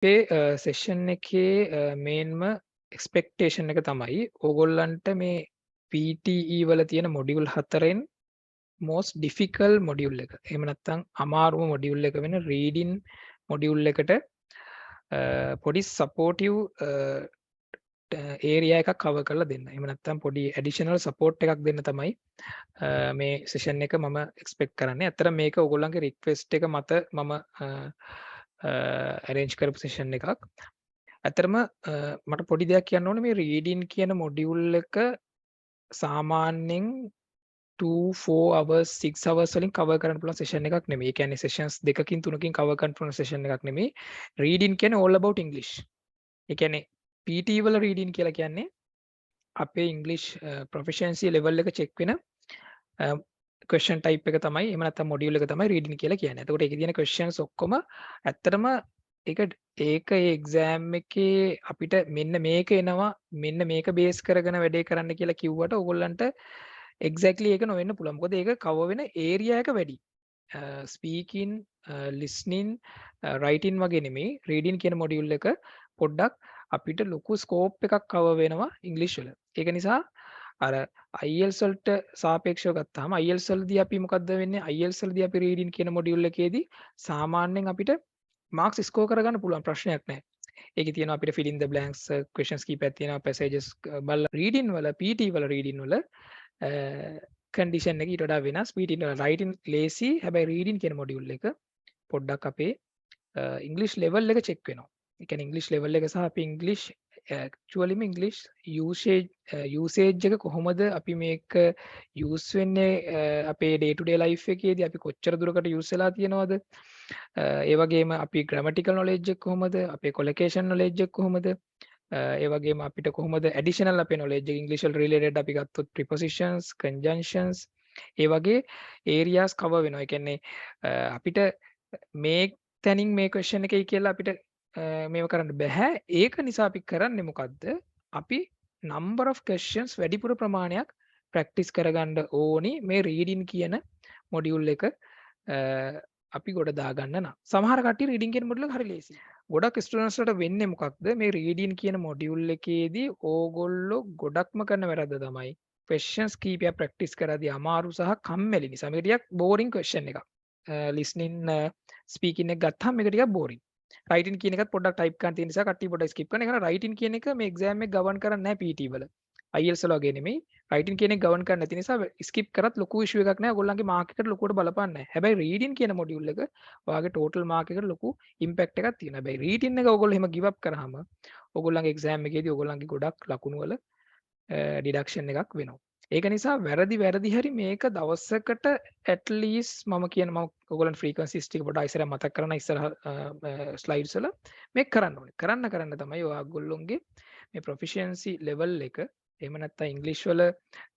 අපේ සෙෂන් එකේ මේන්ම එක්ස්පෙක්ටේෂන් එක තමයි ඕගොල්ලන්ට මේ PTE වල තියෙන මොඩියුල් 4න් most difficult මොඩියුල් එක. එහෙම නැත්නම් අමාරුම මොඩියුල් එක වෙන රීඩින් මොඩියුල් එකට පොඩි සපෝටිව් ඒරියා එකක් කවර් කරලා දෙන්න. එහෙම නැත්නම් පොඩි ඇඩිෂනල් සපෝට් එකක් දෙන්න තමයි මේ සෙෂන් එක මම එක්ස්පෙක්ට් කරන්නේ. ඇත්තට මේක ඕගොල්ලන්ගේ රික්වෙස්ට් එක මත මම arrange කරපු සෙෂන් එකක්. ඇත්තටම මට පොඩි දෙයක් කියන්න ඕනේ මේ රීඩින් කියන මොඩියුල් එක සාමාන්‍යයෙන් 2 4 hours 6 hours වලින් කවර් කරන්න පුළුවන් සෙෂන් එකක් නෙමෙයි. ඒ කියන්නේ සෙෂන්ස් දෙකකින් තුනකින් කවර් කරන්න පුළුවන් සෙෂන් එකක් නෙමෙයි. රීඩින් කියන්නේ all about English. ඒ කියන්නේ PT වල රීඩින් කියලා කියන්නේ අපේ ඉංග්ලිෂ් ප්‍රොෆිෂියන්සි ලෙවල් එක චෙක් වෙන ක්වෙස්චන් ටයිප් එක තමයි එහෙම නැත්නම් මොඩියුල් එක තමයි රීඩින් කියලා කියන්නේ. එතකොට ඒකේ තියෙන ක්වෙස්චන්ස් ඔක්කොම ඇත්තටම ඒක ඒ එක්සෑම් එකේ අපිට මෙන්න මේක එනවා මෙන්න මේක බේස් කරගෙන වැඩේ කරන්න කියලා කිව්වට ඕගොල්ලන්ට එක්සැක්ට්ලි ඒක නොවෙන්න පුළුවන්. මොකද ඒක කවර් වෙන ඒරියා එක වැඩි. ස්පීකින්, ලිස්නින්, රයිටින් වගේ නෙමෙයි රීඩින් කියන මොඩියුල් එක පොඩ්ඩක් අපිට ලොකු ස්කෝප් එකක් කවර් වෙනවා ඉංග්‍රීසි වල. ඒක නිසා අර IELTS වලට සාපේක්ෂව ගත්තාම IELTS වලදී අපි මොකද්ද වෙන්නේ? IELTS වලදී අපි රීඩින් කියන මොඩියුල් එකේදී සාමාන්‍යයෙන් අපිට මාක්ස් ස්කෝර් කරගන්න පුළුවන් ප්‍රශ්නයක් නැහැ. ඒකේ තියෙනවා අපිට fill in the blanks questions කීපයක් තියෙනවා passages බලලා රීඩින් වල PT වල රීඩින් වල කන්ඩිෂන් එක ඊට වඩා වෙනස්. PT වල writing lazy හැබැයි රීඩින් කියන මොඩියුල් එක පොඩ්ඩක් අපේ ඉංග්‍රීසි ලෙවල් එක චෙක් වෙනවා. ඒ කියන්නේ ඉංග්‍රීසි ලෙවල් එක සහ අපි ඉංග්‍රීසි ඇක්චුවලිම ඉංග්‍රීසි යූසේජ් එක කොහොමද අපි මේක යූස් වෙන්නේ අපේ ඩේ ටු ඩේ ලයිෆ් එකේදී අපි කොච්චර දුරකට යූස් වෙලා තියෙනවද? ඒ වගේම අපි ග්‍රැමටිකල් නොලෙජ් එක කොහොමද? අපේ කොලොකේෂන් නොලෙජ් එක කොහොමද? ඒ වගේම අපිට කොහොමද ඇඩිෂනල් අපේ නොලෙජ් එක ඉංග්‍රීසි වල රිලේටඩ් අපි ගත්තොත් ප්‍රිපොසිෂන්ස්, කන්ජන්ක්ෂන්ස් ඒ වගේ ඒරියාස් කවර් වෙනවා. ඒ කියන්නේ අපිට මේ තැනින් මේ ක්වෙස්චන් එකයි කියලා අපිට මේව කරන්න බෑ. ඒක නිසා අපි කරන්නේ මොකද්ද? අපි number of questions වැඩිපුර ප්‍රමාණයක් ප්‍රැක්ටිස් කරගන්න ඕනි මේ රීඩින් කියන මොඩියුල් එක අපි ගොඩ දාගන්න නම්. සමහර කට්ටිය රීඩින් කියන මොඩියුල් එක හරි ලේසි. ගොඩක් ස්ටුඩන්ට්ස් වලට වෙන්නේ මොකක්ද? මේ රීඩින් කියන මොඩියුල් එකේදී ඕගොල්ලෝ ගොඩක්ම කරන වැරද්ද තමයි questions කීපයක් ප්‍රැක්ටිස් කරද්දී අමාරු සහ කම්මැලි නිසා. මේක ටිකක් boring question එකක්. listening speaking එක ගත්තාම මේක ටිකක් boring. writing කියන එකත් පොඩ්ඩක් type කරන්න තියෙන නිසා කට්ටිය පොඩ්ඩක් skip කරන. ඒකට writing කියන එක මේ exam එක ගවන් කරන්නේ නැහැ PT වල. IELTS වල වගේ නෙමෙයි. writing කියන එක ගවන් කරන්න නැති නිසා skip කරත් ලොකු issue එකක් නැහැ. ඔයගොල්ලන්ගේ mark එකට ලොකුවට බලපාන්නේ නැහැ. හැබැයි reading කියන module එක ඔයාගේ total mark එකට ලොකු impact එකක් තියෙනවා. හැබැයි reading එක ඔයගොල්ලෝ එහෙම give up කරාම ඔයගොල්ලන්ගේ exam එකේදී ඔයගොල්ලන්ගේ ගොඩක් ලකුණු වල deduction එකක් වෙනවා. ඒක නිසා වැරදි හරි මේක දවසකට at least මම ඔයගොල්ලන් frequencies ටික පොඩ්ඩක් ඉස්සරහ මතක් කරන ඉස්සරහ slides වල මේක කරන්න ඕනේ. කරන්න තමයි ඔයගොල්ලෝගේ මේ proficiency level එක එහෙම නැත්නම් ඉංග්‍රීසි වල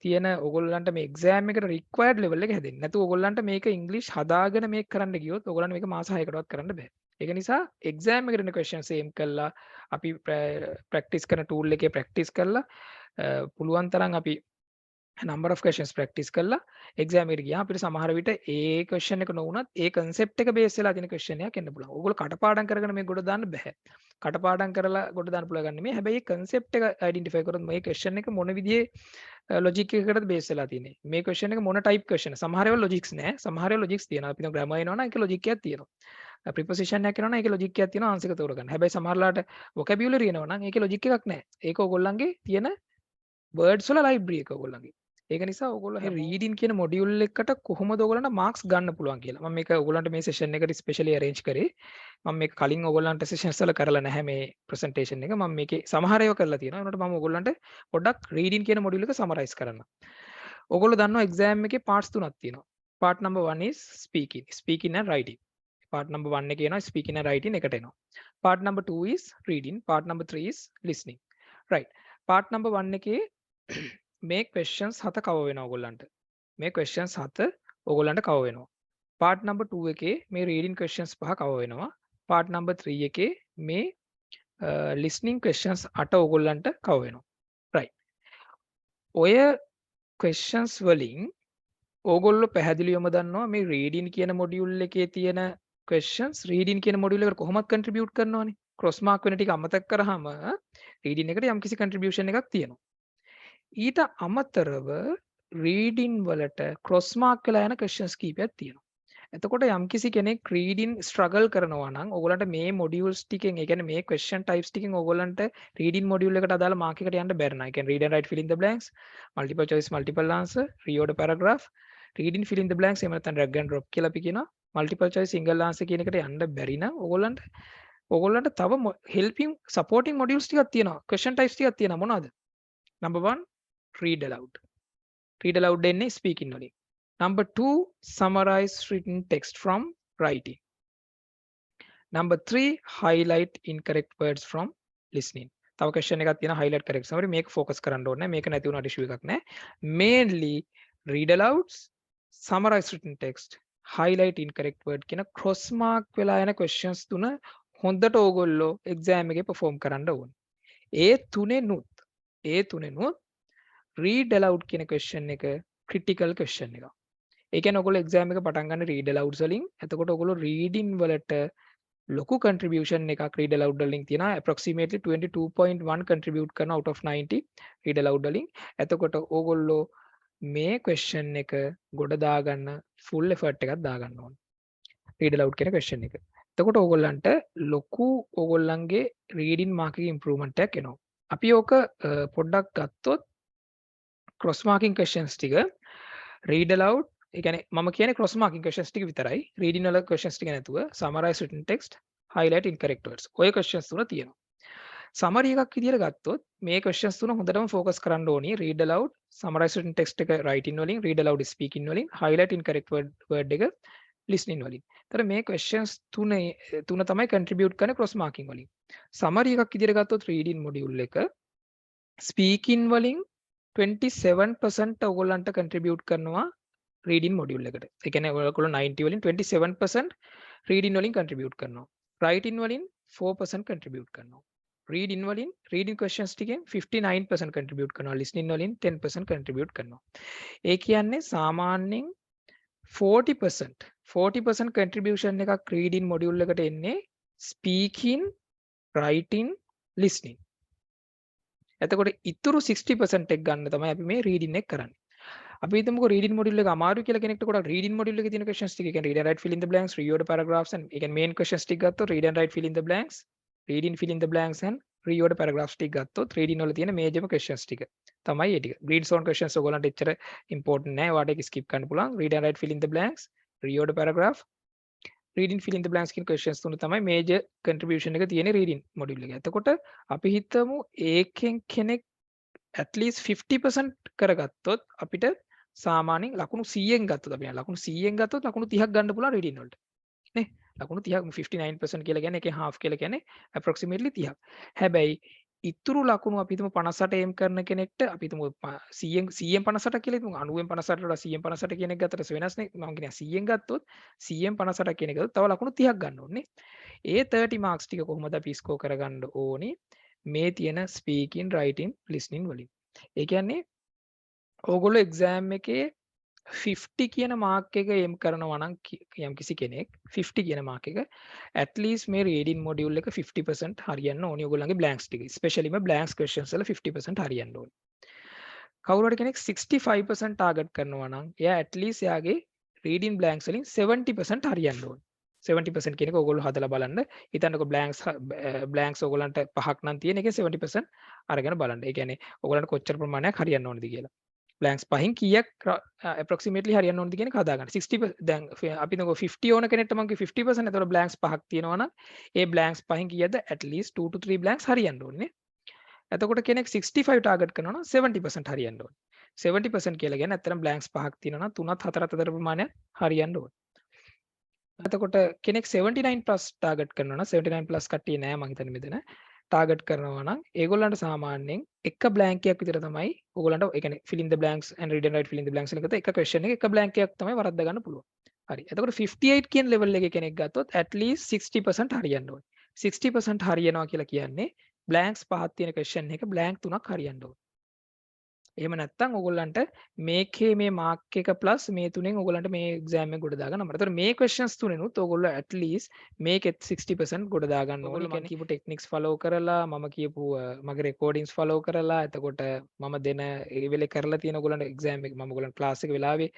තියෙන ඔයගොල්ලන්ට මේ exam එකට required level එක හැදෙන්නේ. නැතු ඔයගොල්ලන්ට මේක ඉංග්‍රීසි හදාගෙන මේක කරන්න ගියොත් ඔයගොල්ලන්ට මේක මාස 6කටවත් කරන්න බෑ. ඒක නිසා exam එකට එන questions aim කළා අපි practice කරන tool එකේ practice කළා පුළුවන් තරම් අපි number of questions practice කරලා exam එකට ගියාම අපිට සමහර විට ඒ question එක නොවුනත් ඒ concept එක base වෙලා තියෙන question එකක් එන්න පුළුවන්. ඕගොල්ලෝ කටපාඩම් කරගෙන මේක ගොඩ දාන්න බෑ. කටපාඩම් කරලා ගොඩ දාන්න පුළුවන් ගන්න නෙමෙයි. හැබැයි concept එක identify කරොත් මේ question එක මොන විදිහේ logic එකකටද base වෙලා තියෙන්නේ. මේ question එක මොන type question. සමහර ඒවා logics නෑ. සමහර ඒවා logics තියෙනවා. අපි දැන් grammar එනවා නම් ඒක logic එකක් තියෙනවා. preposition එකක් එනවා නම් ඒකේ logic එකක් තියෙනවා answer එක තෝරගන්න. හැබැයි සමහරලාට vocabulary එනවා නම් ඒකේ logic එකක් නෑ. ඒක ඕගොල්ලන්ගේ තියෙන words වල library එක ඕගොල්ලන්ගේ. ඒක නිසා ඔයගොල්ලෝ මේ රීඩින් කියන මොඩියුල් එකට කොහොමද ඔයගොල්ලන්ට මාක්ස් ගන්න පුළුවන් කියලා. මම මේක ඔයගොල්ලන්ට මේ සෙෂන් එකට ස්පෙෂලි arrange කරේ. මම මේක කලින් ඔයගොල්ලන්ට සෙෂන්ස් වල කරලා නැහැ මේ ප්‍රසන්ටේෂන් එක. මම මේකේ සමහර ඒවා කරලා තියෙනවා. ඒකට මම ඔයගොල්ලන්ට පොඩ්ඩක් රීඩින් කියන මොඩියුල් එක සමරයිස් කරන්න. ඔයගොල්ලෝ දන්නවා exam එකේ parts තුනක් තියෙනවා. part number 1 is speaking and writing. part number 1 එකේ එනවා speaking and writing එකට එනවා. part number 2 is reading. part number 3 is listening. right. part number 1 එකේ මේ questions 7 cover වෙනවා ඔයගොල්ලන්ට. මේ questions 7 ඔයගොල්ලන්ට cover වෙනවා. part number 2 එකේ මේ reading questions 5 cover වෙනවා. part number 3 එකේ මේ listening questions 8 ඔයගොල්ලන්ට cover වෙනවා. right. ඔය questions වලින් ඕගොල්ලෝ පැහැදිලිවම දන්නවා මේ reading කියන module එකේ තියෙන questions reading කියන module එකට කොහොමද contribute කරනවනේ. cross mark වෙන ටික අමතක කරාම reading එකට යම්කිසි contribution එකක් තියෙනවා. ඊට අමතරව reading වලට cross mark වෙලා යන questions කීපයක් තියෙනවා. එතකොට යම්කිසි කෙනෙක් reading struggle කරනවා නම් ඕගොල්ලන්ට මේ modules ටිකෙන් ඒ කියන්නේ මේ question types ටිකෙන් ඕගොල්ලන්ට reading module එකට අදාළ mark එකට යන්න බැරි නම් ඒ කියන්නේ read and write fill in the blanks, multiple choice multiple answer, reorder paragraph, reading fill in the blanks එහෙම නැත්නම් drag and drop කියලා අපි කියනවා. multiple choice single answer කියන එකට යන්න බැරි නම් ඕගොල්ලන්ට තව helping supporting modules ටිකක් තියෙනවා. question types ටිකක් තියෙනවා මොනවද? number 1 read aloud. read aloud දෙන්නේ speaking වලින්. Number 2, summarize written text from writing. Number 3, highlight incorrect words from listening. තව question එකක් තියෙනවා highlight correct summary මේක focus කරන්න ඕනේ මේක නැති වුණාට issue එකක් නැහැ. Mainly read alouds, summarize written text, highlight incorrect word කියන cross mark වෙලා යන questions තුන හොඳට ඕගොල්ලෝ exam එකේ perform කරන්න ඕනේ. ඒ තුනෙනුත් read aloud කියන question එක critical question එකක්. ඒ කියන්නේ ඔයගොල්ලෝ exam එක පටන් ගන්න read alouds වලින්. එතකොට ඔයගොල්ලෝ reading වලට ලොකු contribution එකක් read aloud වලින් තියෙනවා. approximately 22.1 contribute කරන out of 90 read aloud වලින්. එතකොට ඕගොල්ලෝ මේ question එක ගොඩ දාගන්න full effort එකක් දාගන්න ඕනේ. read aloud කියන question එක. එතකොට ඕගොල්ලන්ට ලොකු ඕගොල්ලන්ගේ reading mark එකේ improvement එකක් එනවා. අපි ඕක පොඩ්ඩක් ගත්තොත් cross marking questions ටික read aloud ඒ කියන්නේ මම කියන්නේ cross marking questions ටික විතරයි reading වල questions ටික නැතුව summarize written text highlight incorrect words ඔය questions තුන තියෙනවා summary එකක් විදියට ගත්තොත් මේ questions තුන හොඳටම focus කරන්න ඕනි read aloud summarize written text එක writing වලින් read aloud speaking වලින් highlight incorrect word එක listening වලින්. ඒතර මේ questions තුන තමයි contribute කරන cross marking වලින්. summary එකක් විදියට ගත්තොත් reading module එක speaking වලින් 27% ඔයගොල්ලන්ට contribute කරනවා reading module එකට. ඒ කියන්නේ ඔයගොල්ලෝ 90 වලින් 27% reading වලින් contribute කරනවා. writing වලින් 4% contribute කරනවා. reading වලින් reading questions ටිකෙන් 59% contribute කරනවා. listening වලින් 10% contribute කරනවා. ඒ කියන්නේ සාමාන්‍යයෙන් 40% contribution එකක් reading module එකට එන්නේ speaking, writing, listening. එතකොට ඉතුරු 60% එක ගන්න තමයි අපි මේ reading එක කරන්නේ. අපි හිතමුකෝ reading module එක අමාරුයි කියලා කෙනෙක්ට ගොඩක් reading module එකේ තියෙන questions ටික කියන්නේ read and write fill in the blanks, reorder paragraphs and ඒ කියන්නේ main questions ටික ගත්තොත් read and write fill in the blanks, reading fill in the blanks and reorder paragraphs ටික ගත්තොත් reading වල තියෙන major questions ටික තමයි ඒ ටික. green zone questions ඔයගොල්ලන්ට එච්චර important නෑ. ඔයාලට ඒක skip කරන්න පුළුවන්. read and write fill in the blanks, reorder paragraph, reading fill in the blanks කියන questions තුන තමයි major contribution එක තියෙන reading module එකේ. එතකොට අපි හිතමු ඒකෙන් කෙනෙක් at least 50% කරගත්තොත් අපිට සාමාන්‍යයෙන් ලකුණු 100න් ගත්තොත් අපි ලකුණු 100න් ගත්තොත් ලකුණු 30ක් ගන්න පුළුවන් reading වලට නේ ලකුණු 30ක් 59% කියලා කියන්නේ ඒකේ half කියලා කියන්නේ approximately 30ක් හැබැයි ඉතුරු ලකුණු අපි හිතමු 58 aim කරන කෙනෙක්ට අපි හිතමු 100න් 58 කියලා හිතමු 90න් 58ට වඩා 100න් 58 කියන එක ගත්තට වෙනස් නේ මම කියන්නේ 100න් ගත්තොත් 100න් 58 කියන එක තව ලකුණු 30ක් ගන්න ඕනේ ඒ 30 marks ටික කොහොමද අපි score කරගන්න ඕනේ මේ තියෙන speaking, writing, listening වලින් ඒ කියන්නේ ඕගොල්ලෝ exam එකේ 50 කියන mark එක aim කරනවා නම් යම්කිසි කෙනෙක් 50 කියන mark එක at least මේ reading module එක 50% හරියන්න ඕනි ඔයගොල්ලන්ගේ blanks ටික especially මේ blanks questions වල 50% හරියන්න ඕනි කවුරු හරි කෙනෙක් 65% target කරනවා නම් එයා at least එයාගේ reading blanks වලින් 70% හරියන්න ඕනි 70% කියන එක ඔයගොල්ලෝ හදලා බලන්න හිතන්නකෝ blanks ඔයගොල්ලන්ට පහක් නම් තියෙන එකේ 70% අරගෙන බලන්න ඒ කියන්නේ ඔයගොල්ලන්ට කොච්චර ප්‍රමාණයක් හරියන්න ඕනද කියලා blanks පහින් කීයක් approximately හරියන්න ඕනද කියන එක හදාගන්න 60 දැන් අපි නෝ 50 ඕන කෙනෙක්ට මම 50% එතකොට blanks පහක් තියෙනවා නම් ඒ blanks පහින් කීයද at least 2 to 3 blanks හරියන්න ඕනේ එතකොට කෙනෙක් 65 target කරනවා නම් 70% හරියන්න ඕනේ 70% කියලා කියන්නේ ඇත්තටම blanks පහක් තියෙනවා නම් 3ත් 4ත් අතර ප්‍රමාණයක් හරියන්න ඕනේ එතකොට කෙනෙක් 79 plus target කරනවා නම් 79 plus කට්ටිය නෑ මම හිතන්නේ මෙතන target කරනවා නම් ඒගොල්ලන්ට සාමාන්‍යයෙන් එක blank එකක් විතර තමයි ඕගොල්ලන්ට ඒ කියන්නේ fill in the blanks and read and write fill in the blanks එකකට එක question එක එක blank එකක් තමයි වරද්ද ගන්න පුළුවන්. හරි. එතකොට 58 කියන level එකේ කෙනෙක් ගත්තොත් at least 60% හරියන්න ඕනේ. 60% හරියනවා කියලා කියන්නේ blanks පහක් තියෙන question එක blank තුනක් හරියන්න ඕනේ. එහෙම නැත්නම් ඔයගොල්ලන්ට මේකේ මේ මාක් එක ප්ලස් මේ තුනෙන් ඔයගොල්ලන්ට මේ එක්සෑම් එක ගොඩ දාගන්න ඕනේ. ඒතර මේ questions තුනෙනුත් ඔයගොල්ලෝ at least මේකෙත් 60% ගොඩ දාගන්න ඕනේ. මම කියපු ටෙක්නික්ස් ෆලෝ කරලා මම කියපු මගේ රෙකෝඩින්ග්ස් ෆලෝ කරලා එතකොට මම දෙන ඒ වෙලේ කරලා තියෙන ඔයගොල්ලන්ට එක්සෑම් එක මම ඔයගොල්ලන්ට ක්ලාස් එක වෙලාවේ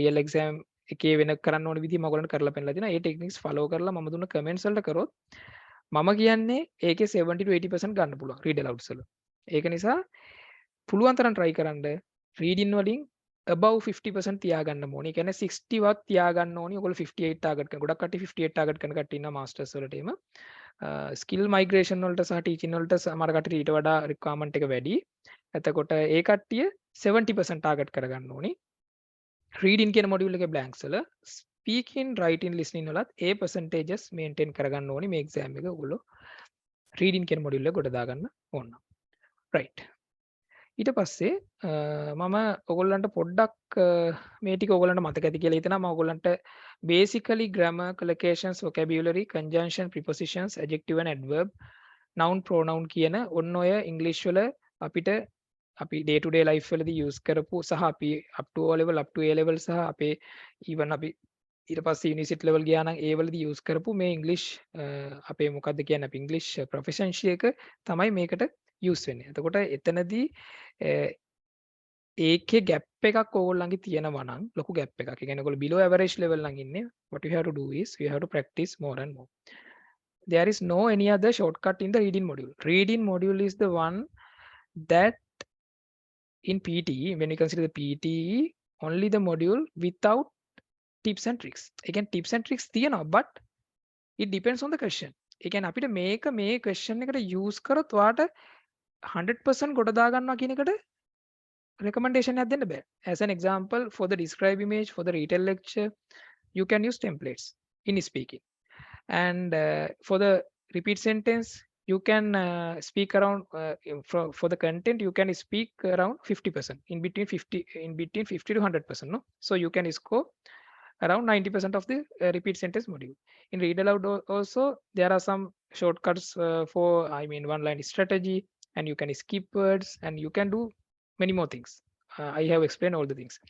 රියල් එක්සෑම් එකේ වෙන කරන්න ඕන විදිහ මම ඔයගොල්ලන්ට කරලා පෙන්නලා තියෙනවා. ඒ ටෙක්නික්ස් ෆලෝ කරලා මම දුන්න කමෙන්ට්ස් වලට කරොත් මම කියන්නේ ඒකේ 70 to 80% ගන්න පුළුවන් රීඩ් අලවුඩ්ස් වල. ඒක නිසා පුළුවන් තරම් try කරන්න රීඩින් වලින් above 50% තියාගන්න ඕනේ. ඒ කියන්නේ 60 වත් තියාගන්න ඕනේ. ඔයගොල්ලෝ 58 ටාගට් කරන. ගොඩක් කට්ටිය 58 ටාගට් කරන කට්ටිය ඉන්නවා මාස්ටර්ස් වලට එහෙම. ස්කිල් මයිග්‍රේෂන් වලට සහ ටීචින් වලට සමහර කට්ටියට ඊට වඩා රික්වයර්මන්ට් එක වැඩි. එතකොට ඒ කට්ටිය 70% ටාගට් කරගන්න ඕනේ. රීඩින් කියන මොඩියුල් එකේ බ්ලැන්ක්ස් වල ස්පීකින් රයිටින් ලිස්නින් වලත් ඒ percentages මේන්ටේන් කරගන්න ඕනේ මේ එක්සෑම් එක ඔයගොල්ලෝ රීඩින් කියන මොඩියුල් එක ගොඩ දාගන්න ඕන. රයිට්. ඊට පස්සේ මම ඔයගොල්ලන්ට පොඩ්ඩක් මේ ටික ඔයගොල්ලන්ට මතක ඇති කියලා හිතනවා. මම ඔයගොල්ලන්ට basically grammar, collocations, vocabulary, conjunction, prepositions, adjective and adverb, noun, pronoun කියන ඔන්න ඔය ඉංග්‍රීසි වල අපිට අපි day to day life වලදී use කරපු සහ අපි up to O level, up to A level සහ අපේ even අපි ඊට පස්සේ යුනිවර්සිටි level ගියා නම් ඒ වලදී use කරපු මේ ඉංග්‍රීසි අපේ මොකද්ද කියන්නේ අපි ඉංග්‍රීසි proficiency එක තමයි මේකට use වෙන්නේ. එතකොට එතනදී ඒකේ gap එකක් ඕගොල්ලන්ගේ තියෙනවා නම් ලොකු gap එකක්. ඒ කියන්නේ ඔයගොල්ලෝ below average level නම් ඉන්නේ. What you have to do is you have to practice more and more. There is no any other shortcut in the reading module. Reading module is the one that in PTE, when we consider the PTE, only the module without tips and tricks. Again, tips and tricks තියනවා, but it depends on the question. ඒ කියන්නේ අපිට මේක මේ question එකට use කරොත් ඔයාට 100% ගොඩ දා ගන්නවා කියන එකට recommendation එකක් දෙන්න බෑ. As an example, for the describe image, for the retell lecture, you can use templates in speaking. And for the repeat sentence, you can speak around for the content you can speak around 50% in between 50 to 100%, no, so you can score around 90% of the repeat sentence module. In read aloud also there are some shortcuts for one line strategy, and you can skip words and you can do many more things. I have explained all the things.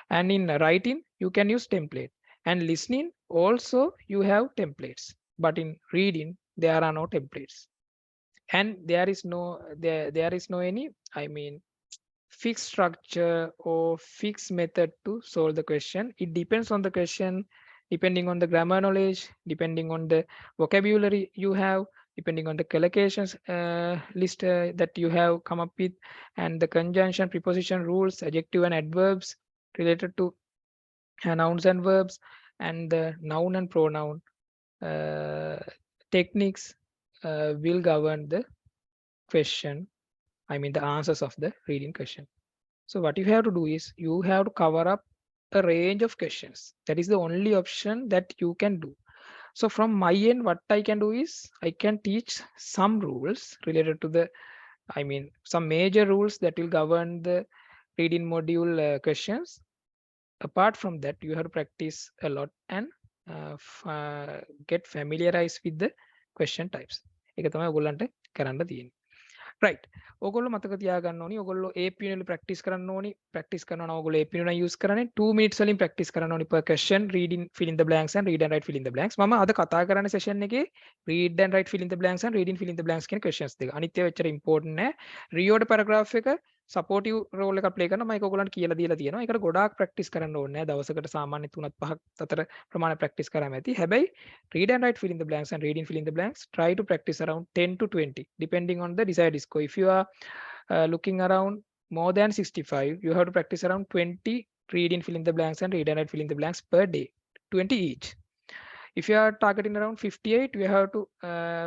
And in writing you can use template, and listening also you have templates, but in reading there are no templates, and there is no any fixed structure or fixed method to solve the question. It depends on the question, depending on the grammar knowledge, depending on the vocabulary you have, depending on the collocations list that you have come up with, and the conjunction, preposition, rules, adjective and adverbs related to nouns and verbs, and the noun and pronoun techniques will govern the question, the answers of the reading question. So what you have to do is you have to cover up a range of questions. That is the only option that you can do. So from my end, what I can do is I can teach some rules related to the, some major rules that will govern the reading module questions. Apart from that, you have to practice a lot and get familiarized with the question types. ඒක තමයි ඔයගොල්ලන්ට කරන්න තියෙන්නේ. right. ඔයගොල්ලෝ මතක තියාගන්න ඕනි ඔයගොල්ලෝ AP වල ප්‍රැක්ටිස් කරන්න ඕනි. ප්‍රැක්ටිස් කරනවා නම් ඔයගොල්ලෝ AP වල use කරන්නේ 2 minutes වලින් ප්‍රැක්ටිස් කරන්න ඕනි per question, reading, fill in the blanks and read and write fill in the blanks. මම අද කතා කරන session එකේ read and write fill in the blanks and reading fill in the blanks කියන questions දෙක. අනිත් ඒවා එච්චර important නෑ. reorder paragraph එක supportive role එකක් play කරනවා. මම ඒක ඔයගොල්ලන්ට කියලා දීලා තියෙනවා. ඒකට ගොඩාක් ප්‍රැක්ටිස් කරන්න ඕනේ නෑ. දවසකට සාමාන්‍ය 3-5ක් අතර ප්‍රමාණය ප්‍රැක්ටිස් කරාම ඇති. හැබැයි read and write fill in the blanks and reading fill in the blanks, try to practice around 10 to 20 depending on the desired score. If you are looking around more than 65, you have to practice around 20 reading fill in the blanks and read and write fill in the blanks per day, 20 each. If you are targeting around 58, you have to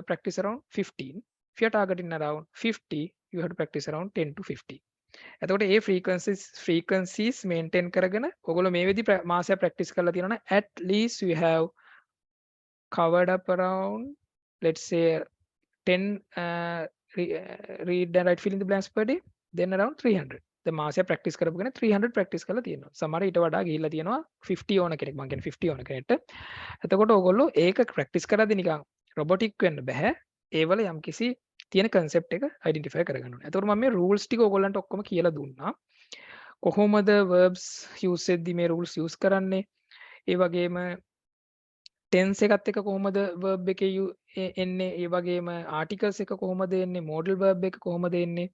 practice around 15. If you are targeting around 50, you have to practice around 10 to 50. එතකොට ඒ frequencies maintain කරගෙන ඔයගොල්ලෝ මේ විදි මාසයක් practice කරලා තියෙනවා නම් at least you have covered up around, let's say 10 read and write fill in the blanks per day, then around 300. The මාසය practice කරපු කෙනෙක් 300 practice කරලා තියෙනවා. සමහර ඊට වඩා ගිහිල්ලා තියෙනවා 50 ඕන කෙනෙක්. මම කියන්නේ 50 ඕන කෙනෙක්ට. එතකොට ඔයගොල්ලෝ ඒක practice කරද්දී නිකන් robotic වෙන්න බෑ. ඒවල යම්කිසි තියෙන concept එක identify කරගන්න ඕනේ. එතකොට මම මේ rules ටික ඔයගොල්ලන්ට ඔක්කොම කියලා දුන්නා. කොහොමද verbs use වෙද්දි මේ rules use කරන්නේ? ඒ වගේම tense එකත් එක්ක කොහොමද verb එකේ එන්නේ? ඒ වගේම articles එක කොහොමද එන්නේ? modal verb එක කොහොමද එන්නේ?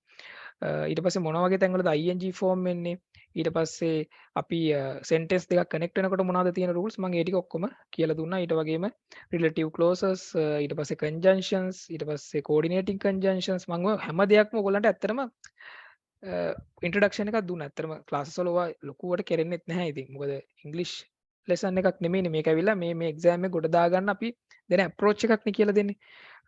ඊට පස්සේ මොන වගේ තැන්වලද ing form එන්නේ? ඊට පස්සේ අපි sentence දෙකක් connect වෙනකොට මොනවද තියෙන rules මම ඒ ටික ඔක්කොම කියලා දුන්නා. ඊට වගේම relative clauses ඊට පස්සේ conjunctions ඊට පස්සේ coordinating conjunctions මම හැම දෙයක්ම ඔයගොල්ලන්ට ඇත්තටම ඉන්ට්‍රොඩක්ෂන් එකක් දුන්නා. ඇත්තටම ක්ලාසස් වල ඔවා ලොකුවට කෙරෙන්නෙත් නැහැ ඉතින්. මොකද ඉංග්ලිෂ් ලෙසන් එකක් නෙමෙයිනේ මේක ඇවිල්ලා මේ එක්සෑම් එක ගොඩ දාගන්න අපි දෙන අප්‍රෝච් එකක් නේ කියලා දෙන්නේ.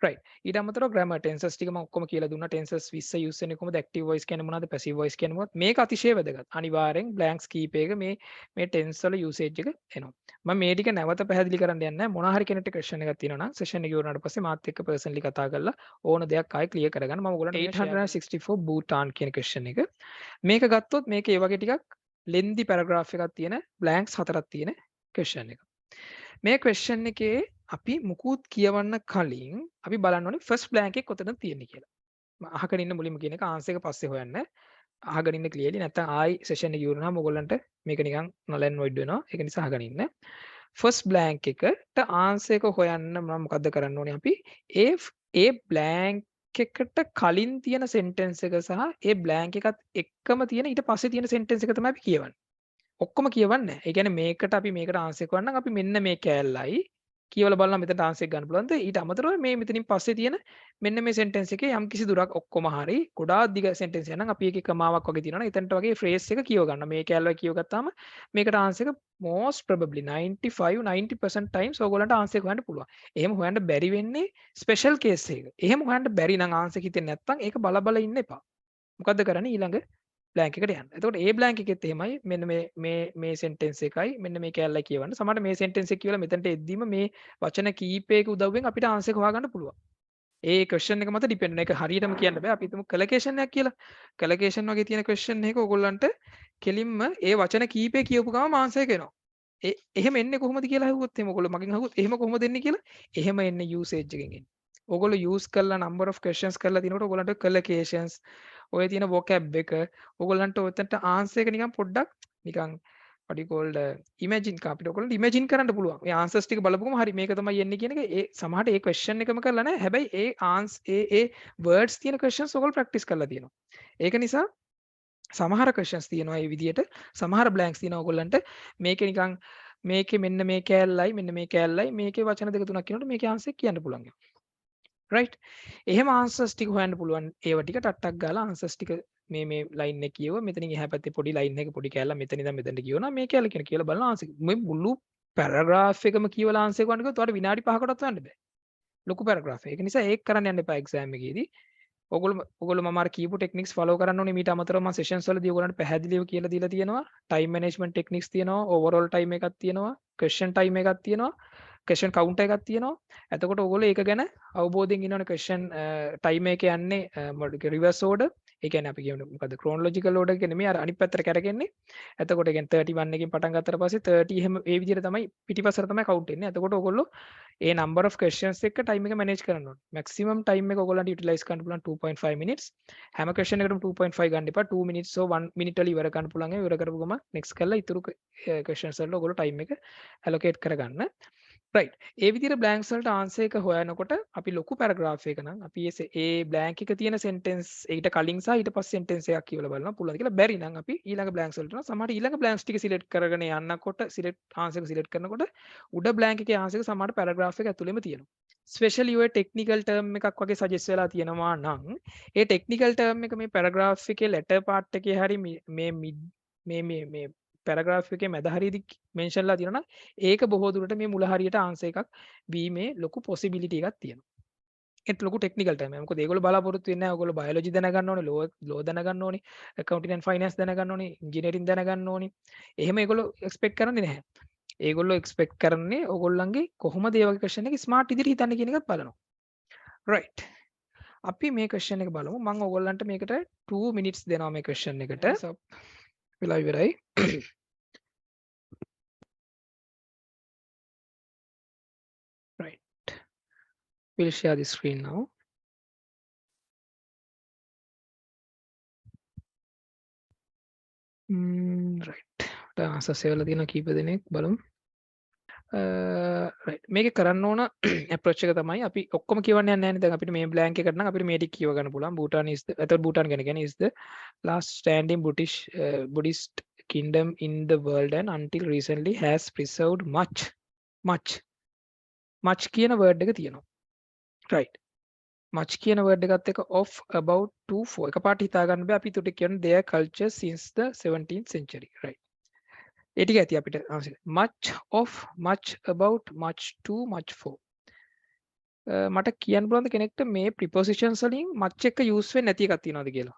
right. ඊට අමතරව grammar tenses ටික මම ඔක්කොම කියලා දුන්නා. tenses 20 use වෙන්නේ කොහොමද? active voice කියන්නේ මොනවද? passive voice කියන්නේ මොනවද? මේක අතිශය වැදගත්. අනිවාර්යෙන් blanks කීපයක මේ tense වල usage එක එනවා. මම මේ ටික නැවත පැහැදිලි කරන්න යන්නේ නැහැ. මොනවා හරි කෙනෙක්ට question එකක් තියෙනවා නම් session එක ඉවරනාට පස්සේ මාත් එක්ක personally කතා කරලා ඕන දෙයක් ආයෙ clear කරගන්න. මම ඔයගොල්ලන්ට 864 Bhutan කියන question එක. මේක ගත්තොත් මේක ඒ වගේ ටිකක් lengthy paragraph එකක් තියෙන blanks හතරක් තියෙන question එක. මේ question එකේ අපි මුකුත් කියවන්න කලින් අපි බලන්න ඕනේ first blank එක කොතනද තියෙන්නේ කියලා. අහගෙන ඉන්න මුලින්ම කියන එක answer එක පස්සේ හොයන්න. අහගෙන ඉන්න clearly නැත්නම් ආයි session එක ඉවරනහම ඔයගොල්ලන්ට මේක නිකන් null and void වෙනවා. ඒක නිසා අහගෙන ඉන්න. first blank එකට answer එක හොයන්න මම මොකද්ද කරන්න ඕනේ අපි ඒ blank එකට කලින් තියෙන sentence එක සහ ඒ blank එකත් එක්කම තියෙන ඊට පස්සේ තියෙන sentence එක තමයි අපි කියවන්නේ. ඔක්කොම කියවන්නේ නැහැ. ඒ කියන්නේ මේකට අපි මේකට ආන්සර් කරන්න අපි මෙන්න මේ කෑල්ලයි කියවලා බලනවා මෙතනට ආන්සර් ගන්න පුළුවන්ද? ඊට අමතරව මේ මෙතනින් පස්සේ තියෙන මෙන්න මේ sentence එකේ යම් කිසි දුරක් ඔක්කොම හරි ගොඩාක් දිග sentence එක නම් අපි එකේ කමාවක් වගේ තියෙනවනේ. එතනට වගේ phrase එක කියව ගන්න. මේ කෑල්ල කියව ගත්තාම මේකට ආන්සර් එක most probably 95-90% times ඔයගොල්ලන්ට ආන්සර් එක හොයන්න පුළුවන්. එහෙම හොයන්න බැරි වෙන්නේ special case එක. එහෙම හොයන්න බැරි නම් ආන්සර් හිතෙන්නේ නැත්නම් ඒක බල බල ඉන්න එපා. මොකද්ද කරන්නේ ඊළඟ බ්ලැන්ක් එකට යන්න. එතකොට ඒ බ්ලැන්ක් එකෙත් එහෙමයි මෙන්න මේ සෙන්ටෙන්ස් එකයි මෙන්න මේ කැලලයි කියවන්න. සමහරට මේ සෙන්ටෙන්ස් එක කියලා මෙතනට එද්දීම මේ වචන කීපයක උදව්වෙන් අපිට ආන්සර් එක හොයාගන්න පුළුවන්. ඒ ක්වෙස්චන් එක මත ඩිපෙන්ඩ් වෙන එක හරියටම කියන්න බෑ. අපි හිතමු කලොකේෂන් එකක් කියලා. කලොකේෂන් වගේ තියෙන ක්වෙස්චන් එක ඔයගොල්ලන්ට කෙලින්ම ඒ වචන කීපය කියවපු ගමන් ආන්සර් එක එනවා. එහෙම එන්නේ කොහොමද කියලා අහුවොත් එහෙම ඔයගොල්ලෝ මගෙන් අහුවොත් එහෙම කොහොමද එන්නේ කියලා එහෙම එන්නේ යූසේජ් එකකින් එන්නේ. ඔයගොල්ලෝ යූස් කරලා number of questions කරලා තිනකොට ඔයගොල්ලන්ට collocations ඔය තියෙන vocab එක ඔයගොල්ලන්ට ඔතනට answer එක නිකන් පොඩ්ඩක් නිකන් what you called imagine අපිට ඔයගොල්ලන්ට imagine කරන්න පුළුවන්. මේ answers ටික බලපුවම හරි මේක තමයි එන්නේ කියන එක ඒ සමහරට ඒ question එකම කරලා නැහැ. හැබැයි ඒ ඒ words තියෙන questions ඔයගොල්ලෝ practice කරලා තියෙනවා. ඒක නිසා සමහර questions තියෙනවා මේ විදිහට සමහර blanks තියෙනවා ඔයගොල්ලන්ට මේකේ නිකන් මේකේ මෙන්න මේ කෑල්ලයි මෙන්න මේ කෑල්ලයි මේකේ වචන දෙක තුනක් කියනකොට මේකේ answer කියන්න පුළුවන්. right එහෙම answers ටික හොයන්න පුළුවන් ඒව ටික ටට්ටක් ගාලා answers ටික මේ line එක කියව මෙතනින් එහා පැත්තේ පොඩි line එක පොඩි කෑල්ල මෙතන ඉඳන් මෙතනට කියවනවා මේ කෑල්ල කියන කියලා බලන answer මේ මුළු paragraph එකම කියවලා answer කරන්න කිව්වොත් ඔයාලට විනාඩි 5කටවත් හොයන්න බෑ ලොකු paragraph එක නිසා ඒක කරන්න යන්න එපා exam එකේදී ඔගොල්ලෝ මම අර කියපු techniques follow කරන්න ඕනේ මීට අමතරව මම sessions වලදී ඔයගොල්ලන්ට පැහැදිලිව කියලා දීලා තියෙනවා time management techniques තියෙනවා overall time එකක් තියෙනවා question time එකක් තියෙනවා question counter එකක් තියෙනවා එතකොට ඔයගොල්ලෝ ඒක ගැන අවබෝධයෙන් ඉන්නවනේ question time එක යන්නේ reverse order ඒ කියන්නේ අපි කියමු මොකද chronological order එක නෙමෙයි අර අනිත් පැත්තට කරගෙන්නේ එතකොට ඒ කියන්නේ 31 එකකින් පටන් ගත්තට පස්සේ 30 එහෙම ඒ විදිහට තමයි පිටිපස්සට තමයි count වෙන්නේ එතකොට ඔයගොල්ලෝ ඒ number of questions එක time එක manage කරන්න ඕනේ maximum time එක ඔයගොල්ලන්ට utilize කරන්න පුළුවන් 2.5 minutes හැම question එකකටම 2.5 ගන්න එපා 2 minutes so 1 minute වල ඉවර කරන්න පුළුවන් ඉවර කරපු ගමන් next කරලා ඊතුරු questions වලට ඔයගොල්ලෝ time එක allocate කරගන්න right ඒ විදිහට blanks වලට answer එක හොයනකොට අපි ලොකු paragraph එක නම් අපි ඒ blank එක තියෙන sentence ඊට කලින් සහ ඊට පස්සේ sentence එකක් කියවලා බලනවා පුළුවන් කියලා බැරි නම් අපි ඊළඟ blanks වලට යනවා සමහර ඊළඟ blanks ටික select කරගෙන යනකොට select answer එක select කරනකොට උඩ blank එකේ answer එක සමහර paragraph එක ඇතුළෙම තියෙනවා ස්පෙෂලි ඔය ටෙක්නිකල් ටර්ම් එකක් වගේ සජෙස්ට් වෙලා තියෙනවා නම් ඒ ටෙක්නිකල් ටර්ම් එක මේ පැරග්‍රාෆ් එකේ ලෙටර් පාර්ට් එකේ හරි මේ පැරග්‍රාෆ් එකේ මැද හරියදී මෙන්ෂන් ලා තියෙනවා නම් ඒක බොහෝ දුරට මේ මුල හරියට ආන්සර් එකක් වීමේ ලොකු පොසිබිලිටි එකක් තියෙනවා. ඒත් ලොකු ටෙක්නිකල් ටර්ම් එක. මොකද ඒගොල්ලෝ බලාපොරොත්තු වෙන්නේ නැහැ. ඔයගොල්ලෝ බයොලොජි දැනගන්න ඕනේ, ලෝ දැනගන්න ඕනේ, accounting and finance දැනගන්න ඕනේ, engineering දැනගන්න ඕනේ. එහෙම ඒගොල්ලෝ එක්ස්පෙක්ට් කරන්නේ නැහැ. ඒගොල්ලෝ එක්ස්පෙක්ට් කරන්නේ ඕගොල්ලන්ගේ කොහොමද ඒ වගේ ක්වෙස්චන් එක ස්මාර්ට් ඉදිරියට හිතන්නේ කියන එකත් බලනවා. right. අපි මේ ක්වෙස්චන් එක බලමු. මම ඕගොල්ලන්ට මේකට 2 minutes දෙනවා මේ ක්වෙස්චන් එකට. වෙලා ඉවරයි. right. We'll share the screen now. right. Answers එවලා තියෙනවා කීප දෙනෙක් බලමු. right. මේකේ කරන්න ඕන approach එක තමයි අපි ඔක්කොම කියවන්න යන්නේ නැහැ නේ. දැන් අපිට මේ blank එකට නම් අපිට මේ ටික කියව ගන්න පුළුවන්. Bhutan is the එතකොට Bhutan ගැන කියන්නේ is the last standing Buddhist kingdom in the world and until recently has preserved much කියන word එක තියෙනවා. right. much කියන word එකත් එක of about to for එකපාරට හිතා ගන්න බෑ. අපි උඩ කියන්නේ their culture since the 17th century. right. ඒ ටික ඇති අපිට much of much about much to much for. මට කියන්න පුළුවන්ද කෙනෙක්ට මේ prepositions වලින් much එක use වෙන්නේ නැති එකක් තියෙනවද කියලා?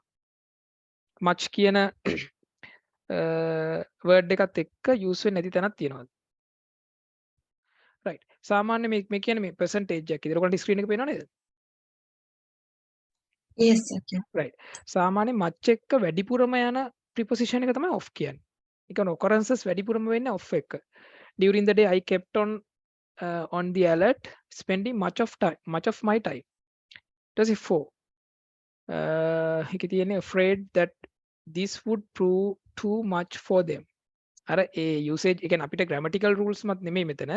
much කියන word එකත් එක්ක use වෙන්නේ නැති තැනක් තියෙනවද? right. සාමාන්‍ය මේ කියන්නේ මේ percentage එකක්. ඉතින් ඔයගොල්ලන්ට screen එක පේනව නේද? Yes, okay. right. සාමාන්‍ය much එක්ක වැඩිපුරම යන preposition එක තමයි of කියන්නේ. ඒ කියන්නේ occurrences වැඩිපුරම වෙන්නේ of එක. During the day I kept on the alert, spending much of my time. Does it for? Afraid that this would prove too much for them. අර ඒ usage එක අපිට grammatical rules මත් නෙමෙයි මෙතන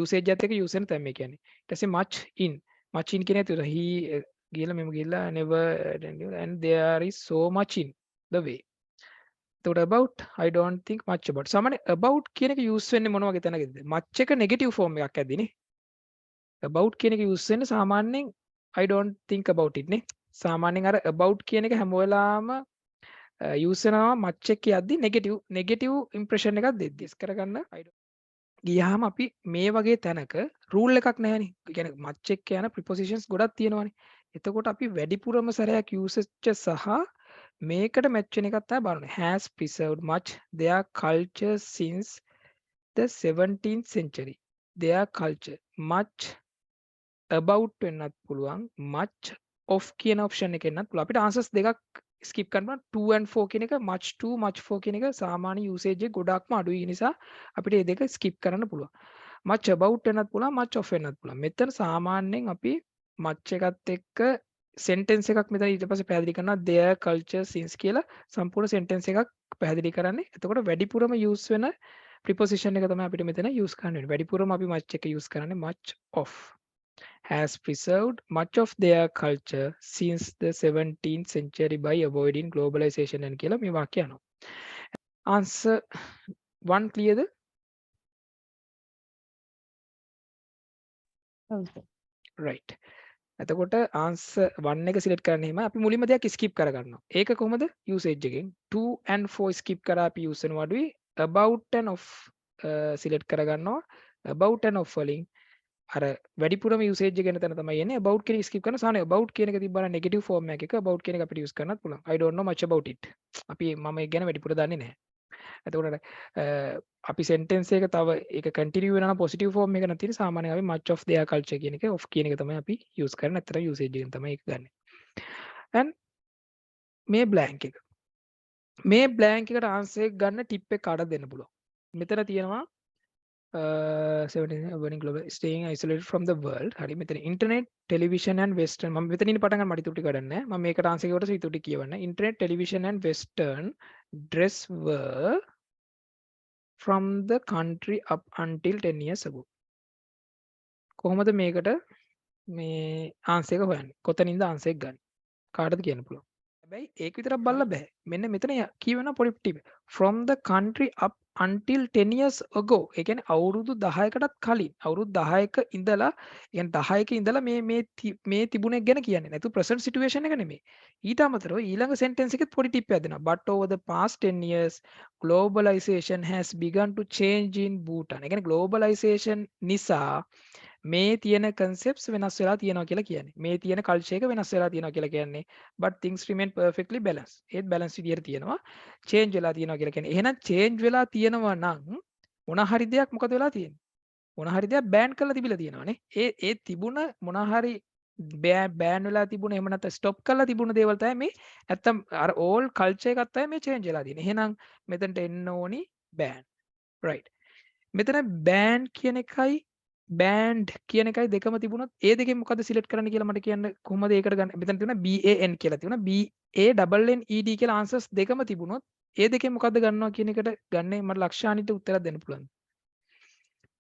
usage එකත් එක use වෙන තැන මේ කියන්නේ. ඊට පස්සේ much in කියන එක he ගිහලා මෙම ගිහලා never and there is so much in the way. එතකොට about I don't think much about. සාමාන්‍ය about කියන එක use වෙන්නේ මොන වගේ තැනකද? much එක negative form එකක් ඇද්දිනේ. about කියන එක use වෙන්නේ සාමාන්‍යයෙන් I don't think about it නේ. සාමාන්‍යයෙන් අර about කියන එක හැම වෙලාවම use වෙනවා much එක යද්දි negative impression එකක් දෙද්දි. ඉස් කරගන්න ගියාම අපි මේ වගේ තැනක rule එකක් නැහැනේ. ඒ කියන්නේ much එක යන prepositions ගොඩක් තියෙනවානේ. එතකොට අපි වැඩිපුරම සැරයක් usage සහ මේකට match වෙන එකක් තමයි බලන්නේ. has preserved much their culture since the 17th century. Their culture much about වෙන්නත් පුළුවන් much of කියන option එකෙන් එන්නත් පුළුවන්. අපිට answers දෙකක් skip කරන්න 2 and 4 කියන එක much to much for කියන එක සාමාන්‍ය usage එක ගොඩක්ම අඩුයි නිසා අපිට මේ දෙක skip කරන්න පුළුවන්. much about වෙන්නත් පුළුවන් much of වෙන්නත් පුළුවන්. මෙතන සාමාන්‍යයෙන් අපි much එකත් එක්ක sentence එකක් මෙතන ඊට පස්සේ පැහැදිලි කරනවා their culture since කියලා සම්පූර්ණ sentence එකක් පැහැදිලි කරන්නේ. එතකොට වැඩිපුරම use වෙන preposition එක තමයි අපිට මෙතන use කරන්න වෙන්නේ. වැඩිපුරම අපි much එක use කරන්නේ much of. Has preserved much of their culture since the 17th century by avoiding globalization and කියලා මේ වාක්‍යය අනුව. Answer 1 clear? right. එතකොට answer 1 එක select කරන්න එහෙම අපි මුලින්ම දෙයක් skip කරගන්නවා. ඒක කොහොමද? usage එකෙන් 2 and 4 skip කරා අපි use වෙනවා අඩුයි. about and of select කරගන්නවා. about and of වලින් අර වැඩිපුරම usage එක ගැන තැන තමයි එන්නේ. about කියන skip කරන සානේ about කියන එක තිබ්බනම් negative form එකක about කියන එක අපිට use කරන්නත් පුළුවන්. I don't know much about it. අපි මම ඒක ගැන වැඩිපුර දන්නේ නැහැ. එතකොට අපි sentence එක තව ඒක continue වෙනවා නම් positive form එක නැතිනම් සාමාන්‍යයෙන් අපි much of their culture කියන එක of කියන එක තමයි අපි use කරන්නේ. අතර usage එකෙන් තමයි ඒක ගන්නෙ. and මේ blank එක. මේ blank එකට answer එක ගන්න tip එක කාටද දෙන්න පුළුවන්. මෙතන තියෙනවා staying isolated from the world. හරි මෙතන internet television and western මම මෙතන ඉන්න පටන් ගන්න මට ඉතුරු ටික ගන්න නෑ. මම මේකට answer එකකට ඉතුරු ටික කියවන්න. internet television and western dress were from the country up until 10 years ago. කොහොමද මේකට මේ answer එක හොයන්නේ? කොතනින්ද answer එක ගන්න? කාටද කියන්න පුළුවන්? හැබැයි ඒක විතරක් බලලා බෑ. මෙන්න මෙතන කියවෙන පොඩි ටික. From the country up until 10 years ago. ඒ කියන්නේ අවුරුදු 10කටත් කලින්. අවුරුදු 10ක ඉඳලා يعني 10ක ඉඳලා මේ තිබුණ එක ගැන කියන්නේ. නැතු present situation එක නෙමෙයි. ඊට අමතරව ඊළඟ sentence එකෙත් පොඩි ටිප් එකක් දෙනවා. But over the past 10 years globalization has begun to change in Bhutan. ඒ කියන්නේ globalization නිසා මේ තියෙන concepts වෙනස් වෙලා තියෙනවා කියලා කියන්නේ. මේ තියෙන culture එක වෙනස් වෙලා තියෙනවා කියලා කියන්නේ. But things remain perfectly balanced. ඒත් balance විදියට තියෙනවා. change වෙලා තියෙනවා කියලා කියන්නේ. එහෙනම් change වෙලා තියෙනවා නම් මොන හරි දෙයක් මොකද වෙලා තියෙන්නේ? මොන හරි දෙයක් ban කරලා තිබිලා තියෙනවානේ. ඒ තිබුණ මොන හරි ban වෙලා තිබුණ එහෙම නැත්නම් stop කරලා තිබුණ දේවල් තමයි මේ නැත්තම් අර all culture එකක් තමයි මේ change වෙලා තියෙන්නේ. එහෙනම් මෙතනට එන්න ඕනි ban. right. මෙතන ban කියන එකයි band කියන එකයි දෙකම තිබුණොත් ඒ දෙකෙන් මොකද සිලෙක්ට් කරන්න කියලා මට කියන්න කොහොමද ඒකට ගන්න. මෙතන තිබුණා BAN කියලා තිබුණා BANNED කියලා answers දෙකම තිබුණොත් ඒ දෙකෙන් මොකද්ද ගන්නවා කියන එකට ගන්නේ මට ලක්ෂානිට උත්තරයක් දෙන්න පුළුවන්.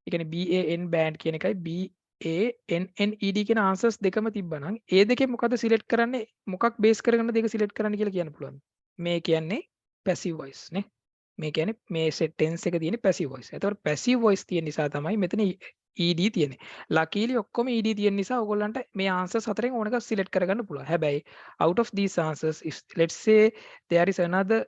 ඒ කියන්නේ BAN band කියන එකයි BANNED කියන answers දෙකම තිබ්බනම් ඒ දෙකෙන් මොකද්ද select කරන්නේ මොකක් base කරගෙන දෙක select කරන්න කියලා කියන්න පුළුවන්. මේ කියන්නේ passive voice නේ. මේ කියන්නේ මේ tense එක තියෙන passive voice. ඒතකොට passive voice තියෙන නිසා තමයි මෙතන ED තියෙන්නේ. luckily ඔක්කොම ED තියෙන නිසා ඔයගොල්ලන්ට මේ answers හතරෙන් ඕන එකක් select කරගන්න පුළුවන්. හැබැයි out of these answers if let's say there is another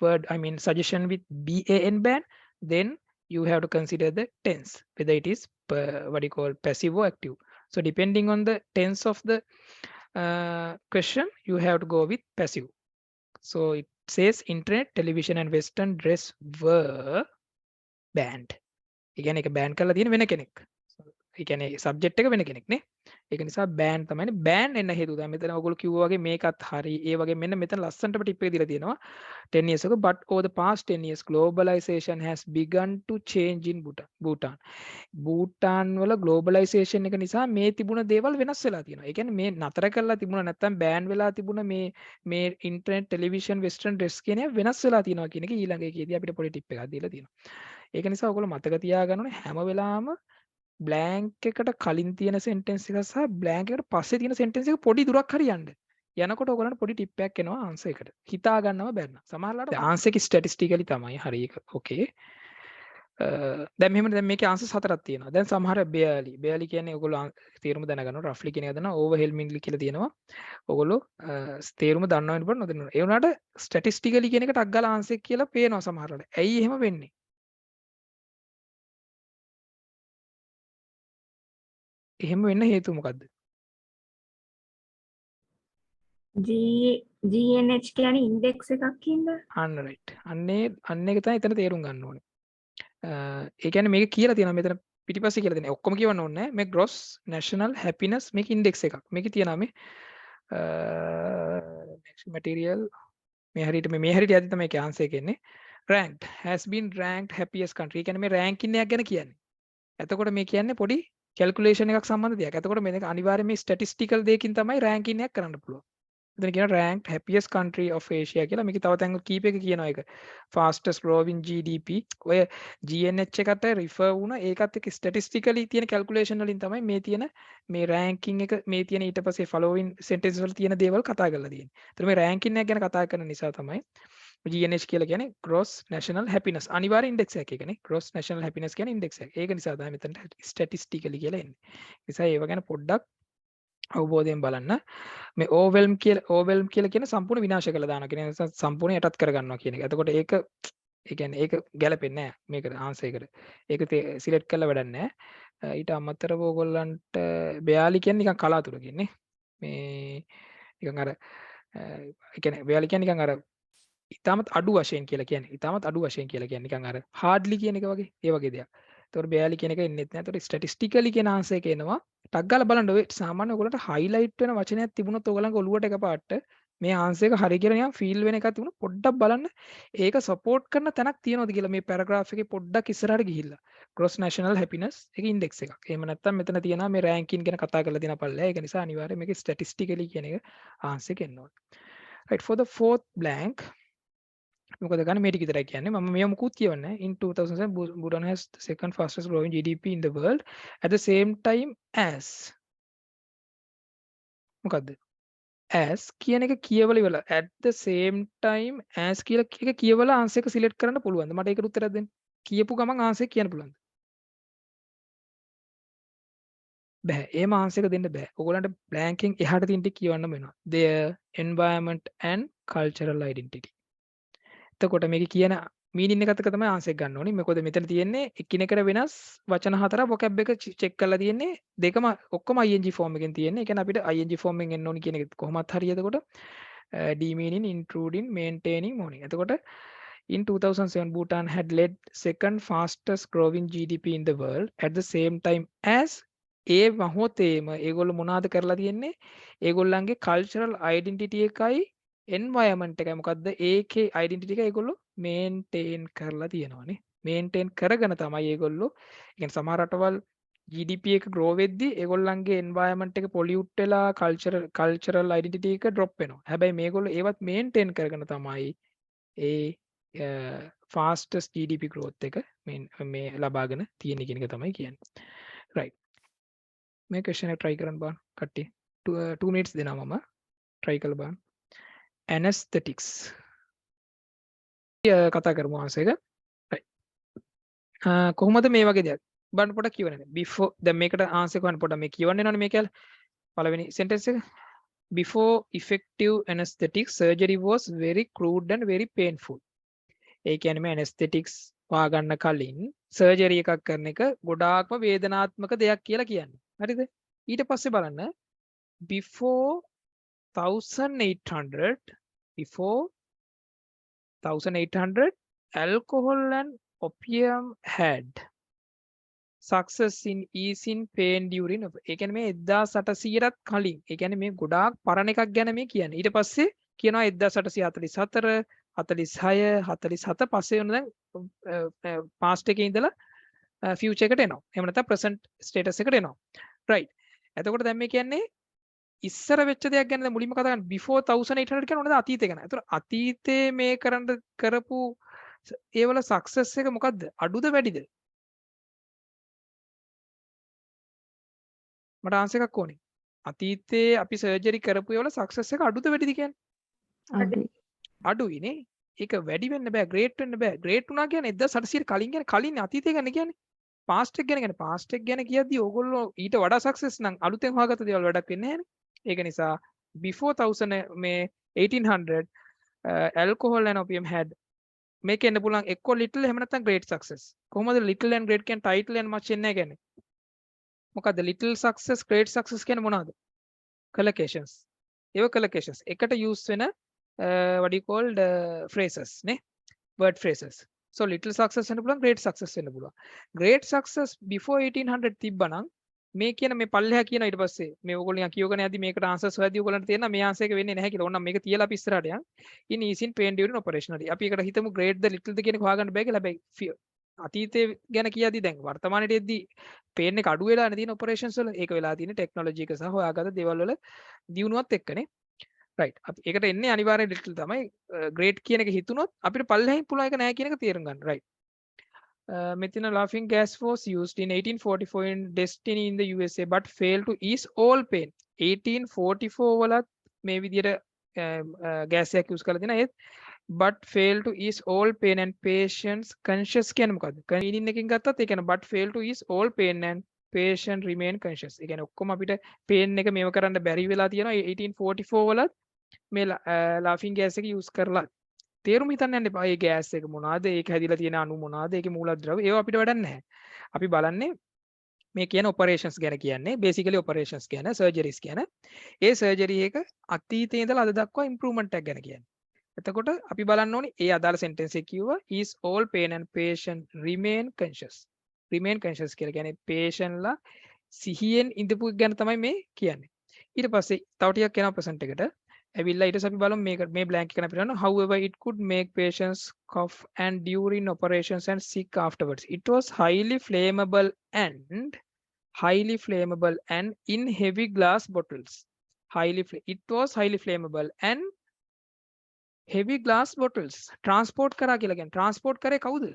word I mean suggestion with BAN band, then you have to consider the tense whether it is what you call passive or active. So depending on the tense of the question, you have to go with passive. So it says internet, television and western dress were banned. ඒ කියන්නේ ඒක බෑන් කරලා තියෙන වෙන කෙනෙක්. ඒ කියන්නේ subject එක වෙන කෙනෙක් නේ. ඒක නිසා බෑන් තමයි බෑන් එන්න හේතුව. දැන් මෙතන ඔයගොල්ලෝ කිව්වා වගේ මේකත් හරි. ඒ වගේ මෙන්න මෙතන ලස්සනටම ටිප් එක දීලා තියෙනවා. 10 years ago but over the past 10 years globalization has begun to change in Bhutan. බූටාන් වල ග්ලෝබලයිසේෂන් එක නිසා මේ තිබුණ දේවල් වෙනස් වෙලා තියෙනවා. ඒ කියන්නේ මේ නතර කරලා තිබුණා නැත්නම් බෑන් වෙලා තිබුණ මේ ඉන්ටර්නෙට් ටෙලිවිෂන් වෙස්ටර්න් ඩ්‍රෙස් කියන ඒවා වෙනස් වෙලා තියෙනවා කියන එක ඊළඟ එකේදී අපිට පොඩි ටිප් එකක් දීලා තියෙනවා. ඒක නිසා ඔයගොල්ලෝ මතක තියාගන්න ඕනේ හැම වෙලාවම බ්ලැන්ක් එකට කලින් තියෙන සෙන්ටෙන්ස් එක සහ බ්ලැන්ක් එකට පස්සේ තියෙන සෙන්ටෙන්ස් එක පොඩි දුරක් හරි යන්න. යනකොට ඔයගොල්ලන්ට පොඩි ටිප් එකක් එනවා ආන්සර් එකට. හිතා ගන්නව බැන්න. සමහරවිට ආන්සර් එක ස්ටැටිස්ටිකලි තමයි හරි එක. ඕකේ. දැන් මෙහෙම දැන් මේකේ ආන්සර්ස් හතරක් තියෙනවා. දැන් සමහර barely කියන්නේ ඔයගොල්ලෝ තේරුම දැනගන්නවා. roughly කියන එක දන්නවා. overwhelmingly කියලා තියෙනවා. ඔයගොල්ලෝ තේරුම දන්නව වෙනකොට නොදන්නවා. ඒ වුණාට ස්ටැටිස්ටිකලි කියන එකට අග්ගල ආන්සර් කියලා පේනවා සමහරවිට. ඇයි එහෙම වෙන්නේ? එහෙම වෙන්න හේතුව මොකද්ද? GNH කියන්නේ ඉන්ඩෙක්ස් එකක් හින්දා. අන්න රයිට්. අන්න එක තමයි එතන තේරුම් ගන්න ඕනේ. ඒ කියන්නේ මේක කියලා තියෙනවා මෙතන පිටිපස්සේ කියලා දෙන්නේ. ඔක්කොම කියවන්න ඕනේ නැහැ. මේ gross national happiness මේක ඉන්ඩෙක්ස් එකක්. මේකේ තියෙනවා මේ next material මේ හරියට යද්දි තමයි ඒකේ ආන්සර් එක එන්නේ. ranked has been ranked happiest country. ඒ කියන්නේ මේ රෑන්කින් එකක් ගැන කියන්නේ. එතකොට මේ කියන්නේ පොඩි කැල්කියුලේෂන් එකක් සම්බන්ධ දෙයක්. එතකොට මේක අනිවාර්යයෙන් මේ ස්ටැටිස්ටිකල් දෙයකින් තමයි රෑන්කින් එකක් කරන්න පුළුවන්. එතන කියන ranked happiest country of Asia කියලා. මේක තව තැන් කීපයක කියනවා ඒක. fastest growing GDP. ඔය GNH එකට refer වුණ ඒකත් එක්ක statistically තියෙන calculation වලින් තමයි මේ තියෙන මේ ranking එක මේ තියෙන ඊට පස්සේ following sentence වල තියෙන දේවල් කතා කරලා තියෙන්නේ. ඒතර මේ ranking එක ගැන කතා කරන නිසා තමයි GNH කියලා කියන්නේ gross national happiness. අනිවාර්ය index එකක් ඒකනේ. gross national happiness කියන්නේ index එක. ඒක නිසා තමයි මෙතනට statistically කියලා එන්නේ. නිසා ඒව ගැන පොඩ්ඩක් අවබෝධයෙන් බලන්න. මේ overwhelm කියලා කියන සම්පූර්ණ විනාශ කළා දානවා කියන නිසා සම්පූර්ණ යටත් කරගන්නවා කියන එක. එතකොට ඒක ඒ කියන්නේ ඒක ගැලපෙන්නේ නැහැ මේකට ආන්සර් එකට. ඒක සිලෙක්ට් කරලා වැඩක් නැහැ. ඊට අමතරව ඕගොල්ලන්ට 42 කියන්නේ නිකන් කලාතුරකින් නේ. මේ නිකන් අර ඒ කියන්නේ 42 කියන්නේ නිකන් අර ඉතාමත් අඩු වශයෙන් කියලා කියන්නේ. ඉතාමත් අඩු වශයෙන් කියලා කියන්නේ නිකන් අර hardly කියන එක වගේ. ඒ වගේ දෙයක්. ඒතකොට 42 කියන එක එන්නේ නැහැ. ඒතකොට ස්ටැටිස්ටිකලි කියන ආන්සර් එක එනවා. ටක් ගාලා බලන්න ඔය සාමාන්‍ය ඔයගොල්ලන්ට highlight වෙන වචනයක් තිබුණොත් ඔයගොල්ලන්ගේ ඔළුවට එකපාරට මේ ආන්සර් එක හරි කියලා නිකන් feel වෙන එකක් තිබුණොත් පොඩ්ඩක් බලන්න ඒක support කරන තැනක් තියෙනවද කියලා මේ paragraph එකේ පොඩ්ඩක් ඉස්සරහට ගිහිල්ලා. gross national happiness එක index එකක්. එහෙම නැත්නම් මෙතන තියෙනවා මේ ranking ගැන කතා කරලා තියෙන පල්ලෙය. ඒක නිසා අනිවාර්යයෙන් මේකේ statistically කියන එක ආන්සර් එක එන්න ඕනේ. right for the fourth blank මොකද ගන්න මේ ටික විතරයි කියන්නේ මම මේව මුකුත් කියවන්නේ in 2007 Bhutan has the second fastest growing GDP in the world at the same time as මොකද්ද as කියන එක කියවල ඉවරලා at the same time as කියලා එක කියවලා ආන්සර් එක සිලෙක්ට් කරන්න පුළුවන්ද මට ඒකට උත්තරයක් දෙන්න කියපු ගමන් ආන්සර් කියන්න පුළුවන්ද බෑ එහෙම ආන්සර් එක දෙන්න බෑ ඔයගොල්ලන්ට බ්ලැන්කින් එහාට තියෙන ටික කියවන්න වෙනවා their environment and cultural identity එතකොට මේක කියන මීනින් එකත් එක තමයි ආන්සර් එක ගන්න ඕනේ. මොකද මෙතන තියෙන්නේ එකිනෙකට වෙනස් වචන හතරක් vocab එක චෙක් කරලා තියෙන්නේ දෙකම ඔක්කොම ing form එකෙන් තියෙන්නේ. ඒ කියන්නේ අපිට ing form එකෙන් එන්න ඕනේ කියන එක කොහොමත් හරි එතකොට demeaning, intruding, maintaining ඕනේ. එතකොට in 2007 Bhutan had led second fastest growing GDP in the world at the same time as ඒ මොහොතේම ඒගොල්ලෝ මොනවද කරලා තියෙන්නේ? ඒගොල්ලන්ගේ cultural identity එකයි environment එකයි මොකද්ද ඒකේ identity එක ඒගොල්ලෝ maintain කරලා තියෙනවානේ maintain කරගෙන තමයි ඒගොල්ලෝ يعني සමහර රටවල් GDP එක grow වෙද්දි ඒගොල්ලන්ගේ environment එක pollute වෙලා cultural identity එක drop වෙනවා හැබැයි මේගොල්ලෝ ඒවත් maintain කරගෙන තමයි fastest GDP growth එක මේ ලබාගෙන තියෙන කියන එක තමයි කියන්නේ. right. මේ question එක try කරන්න බලන්න කට්ටිය. 2 minutes දෙනවා මම try කරලා බලන්න. anesthetics කතා කරමු answer එක. right. කොහොමද මේ වගේ දෙයක් බලන්න පොඩක් කියවන්නේ. before දැන් මේකට answer කරන්න පොඩක් මේ කියවන්න එනවනේ මේ කියලා. පළවෙනි sentence එක. Before effective anesthetic surgery was very crude and very painful. ඒ කියන්නේ මේ anesthetics පාගන්න කලින් surgery එකක් කරන එක ගොඩාක්ම වේදනාත්මක දෙයක් කියලා කියන්නේ. හරිද? ඊට පස්සේ බලන්න before 1800 alcohol and opium had success in easing pain during ඒ කියන්නේ මේ 1800ට කලින් ඒ කියන්නේ මේ ගොඩාක් පරණ එකක් ගැන මේ කියන්නේ. ඊට පස්සේ කියනවා 1844 46 47 පස්සේ වෙන දැන් past එකේ ඉඳලා future එකට එනවා. එහෙම නැත්නම් present status එකට එනවා. right. එතකොට දැන් මේ කියන්නේ ඉස්සර වෙච්ච දෙයක් ගැන දැන් මුලින්ම කතා කරන්නේ before 1800 කියන්නේ මොනවද අතීතය ගැන. ඒතර අතීතයේ මේ කරපු ඒවල success එක මොකද්ද? අඩුද වැඩිද? මට ආන්සර් එකක් ඕනේ. අතීතයේ අපි සර්ජරි කරපු ඒවල සක්සස් එක අඩුද වැඩිද කියන්නේ? අඩුයි. අඩුයිනේ. ඒක වැඩි වෙන්න බෑ, ග්‍රේට් වෙන්න බෑ. ග්‍රේට් වුණා කියන්නේ 1800 කලින් කියන්නේ කලින් අතීතය ගැන කියන්නේ. පාස්ට් එක ගැන කියන්නේ පාස්ට් එක ගැන කියද්දි ඕගොල්ලෝ ඊට වඩා සක්සස් නම් අලුතෙන් හොයාගත්ත දේවල් වැඩක් වෙන්නේ නැහැනේ. ඒක නිසා before 1000 මේ 1800 alcohol and opium had මේක එන්න පුළුවන් එක්ක little එහෙම නැත්නම් great success. කොහොමද little and great කියන්නේ title and much එන්නේ කියන්නේ? මොකද්ද little success great success කියන්නේ මොනවද? collocations. ඒව collocations. එකට use වෙන what do you called phrases නේ? word phrases. So little success වෙන්න පුළුවන් great success වෙන්න පුළුවන්. great success before 1800 තිබ්බනම් මේ කියන මේ පල්ලෙහා කියන ඊට පස්සේ මේ ඕගොල්ලෝ කියවගෙන යද්දි මේකට answers හොයද්දි ඕගොල්ලන්ට තේරෙනවා මේ answer එක වෙන්නේ නැහැ කියලා. ඕනම් මේක තියලා අපි ඉස්සරහට යන්. in easing pain during operation. අපි ඒකට හිතමු great ද little ද කියන එක හොයාගන්න බෑ කියලා. හැබැයි අතීතයේ ගැන කියද්දි දැන් වර්තමානයේ එද්දි පේන් එක අඩු වෙලානේ තියෙන ඔපරේෂන්ස් වල. ඒක වෙලා තියෙන ටෙක්නොලොජි එක සහ හොයාගත්ත දේවල් වල දියුණුවත් එක්කනේ. right. අපි ඒකට එන්නේ අනිවාර්යෙන් little තමයි. great කියන එක හිතුනොත් අපිට පල්ලෙහින් පුළුවන් එක නැහැ කියන එක තේරුම් ගන්න. right. Methyl laughing gas was used in 1844 in Destiny in the USA but failed to ease all pain. 1844 වලත් මේ විදිහට gas එකක් use කරලා තියෙනවා. ඒත් but fail to ease all pain and patients conscious කියන්නේ මොකද්ද? meaning එකකින් ගත්තත් ඒ කියන්නේ but fail to ease all pain and patient remain conscious. ඒ කියන්නේ ඔක්කොම අපිට pain එක මේව කරන්න බැරි වෙලා තියෙනවා 1844 වලත් මේ laughing gas එක use කරලා. තේරුම හිතන්න යන්න එපා. මේ gas එක මොනවාද? ඒක හැදිලා තියෙන අණු මොනවාද? ඒකේ මූලද්‍රව්‍ය ඒව අපිට වැඩක් නැහැ. අපි බලන්නේ මේ කියන operations ගැන කියන්නේ basically operations කියන surgeries කියන ඒ surgery එක අතීතයේ ඉඳලා අද දක්වා improvement එකක් ගැන කියන්නේ. එතකොට අපි බලන්න ඕනේ ඒ අදාළ sentence එක කිව්වා is all pain and patient remain conscious. remain conscious කියලා කියන්නේ patient ලා සිහියෙන් ඉඳපු ගැන තමයි මේ කියන්නේ. ඊට පස්සේ තව ටිකක් යනවා present එකට. ඇවිල්ලා ඊට පස්සේ අපි බලමු මේ blank එක අපිට ගන්න. However it could make patients cough and during operations and sick afterwards. It was highly flammable and in heavy glass bottles. It was highly flammable and heavy glass bottles. transport කරා කියලා කියන්නේ transport කරේ කවුද?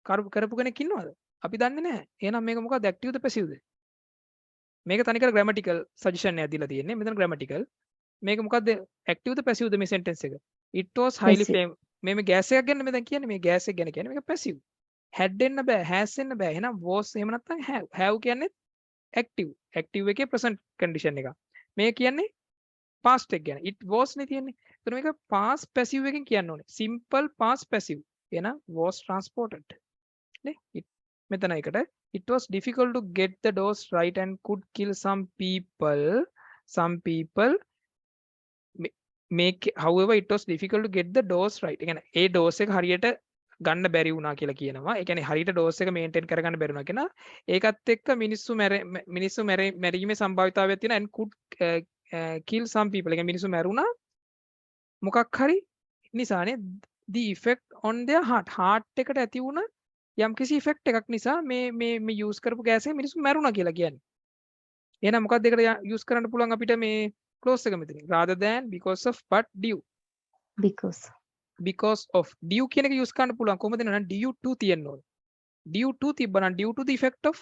කරපු කෙනෙක් ඉන්නවද? අපි දන්නේ නැහැ. එහෙනම් මේක මොකක්ද active ද passive ද? මේක තනිකර grammatical suggestion එකක් දීලා තියෙන්නේ. මෙතන grammatical. මේක මොකක්ද active ද passive ද මේ sentence එක? It was highly flame. මේ gas එකක් ගැන මෙතන කියන්නේ මේ gas එක ගැන කියන්නේ මේක passive. had එන්න බෑ, has එන්න බෑ. එහෙනම් was එහෙම නැත්නම් have. have කියන්නේ active. active එකේ present condition එක. මේ කියන්නේ past එක ගැන. it was නේ තියෙන්නේ. එතන මේක past passive එකෙන් කියන්න ඕනේ. simple past passive. එහෙනම් was transported. නේ? මෙතන එකට it was difficult to get the dose right and could kill some people. However it was difficult to get the dose right. ඒ කියන්නේ ඒ dose එක හරියට ගන්න බැරි වුණා කියලා කියනවා. ඒ කියන්නේ හරියට dose එක maintain කරගන්න බැරි වුණා කියනවා. ඒකත් එක්ක මිනිස්සු මැරීමේ සම්භාවිතාවයක් තියෙනවා and could kill some people. ඒ කියන්නේ මිනිස්සු මැරුණා මොකක් හරි නිසානේ. the effect on their heart එකට ඇති වුණ යම්කිසි effect එකක් නිසා මේ use කරපු gas එක මිනිස්සු මැරුණා කියලා කියන්නේ. එහෙනම් මොකක්ද ඒකට use කරන්න පුළුවන් අපිට මේ clause එක මෙතන. rather than because of but due. because because of due කියන එක use කරන්න පුළුවන් කොහොමද නම් due to තියෙන්න ඕන due to තිබ්බනම් due to the effect of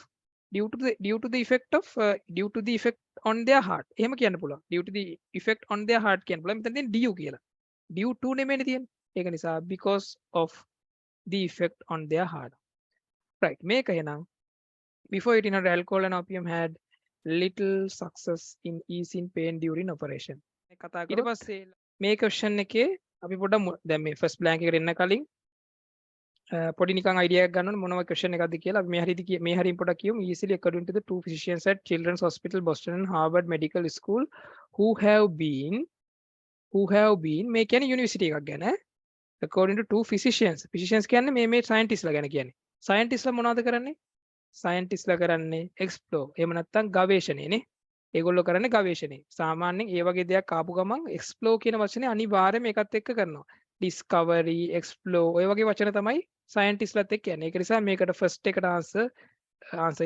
due to the effect of due to the effect on their heart එහෙම කියන්න පුළුවන් due to the effect on their heart කියන්න පුළුවන් මෙතන තියෙන due කියලා due to නෙමෙයිනේ තියෙන්නේ ඒක නිසා because of the effect on their heart right මේක එහෙනම් before 1800 alcohol and opium had little success in easing pain during operation කතා කරා ඊට පස්සේ මේ question එකේ අපි පොඩ්ඩක් දැන් මේ first blank එකට එන්න කලින් පොඩි නිකන් idea එකක් ගන්න ඕනේ මොනම question එකක්ද කියලා අපි මේ හරියින් පොඩක් කියමු easily according to the two physicians at Children's Hospital Boston and Harvard Medical School who have been මේ කියන්නේ university එකක් ගැන according to two physicians කියන්නේ මේ scientist ලා ගැන කියන්නේ scientist ලා මොනවද කරන්නේ scientist ලා කරන්නේ explore එහෙම නැත්නම් ගවේෂණයනේ ඒගොල්ලෝ කරන්නේ ගවේෂණය සාමාන්‍යයෙන් ඒ වගේ දෙයක් ආපු ගමන් explore කියන වචනේ අනිවාර්යයෙන්ම ඒකත් එක්ක කරනවා discovery explore ඔය වගේ වචන තමයි scientist ලාත් එක්ක කියන්නේ ඒක නිසා මේකට first එකට answer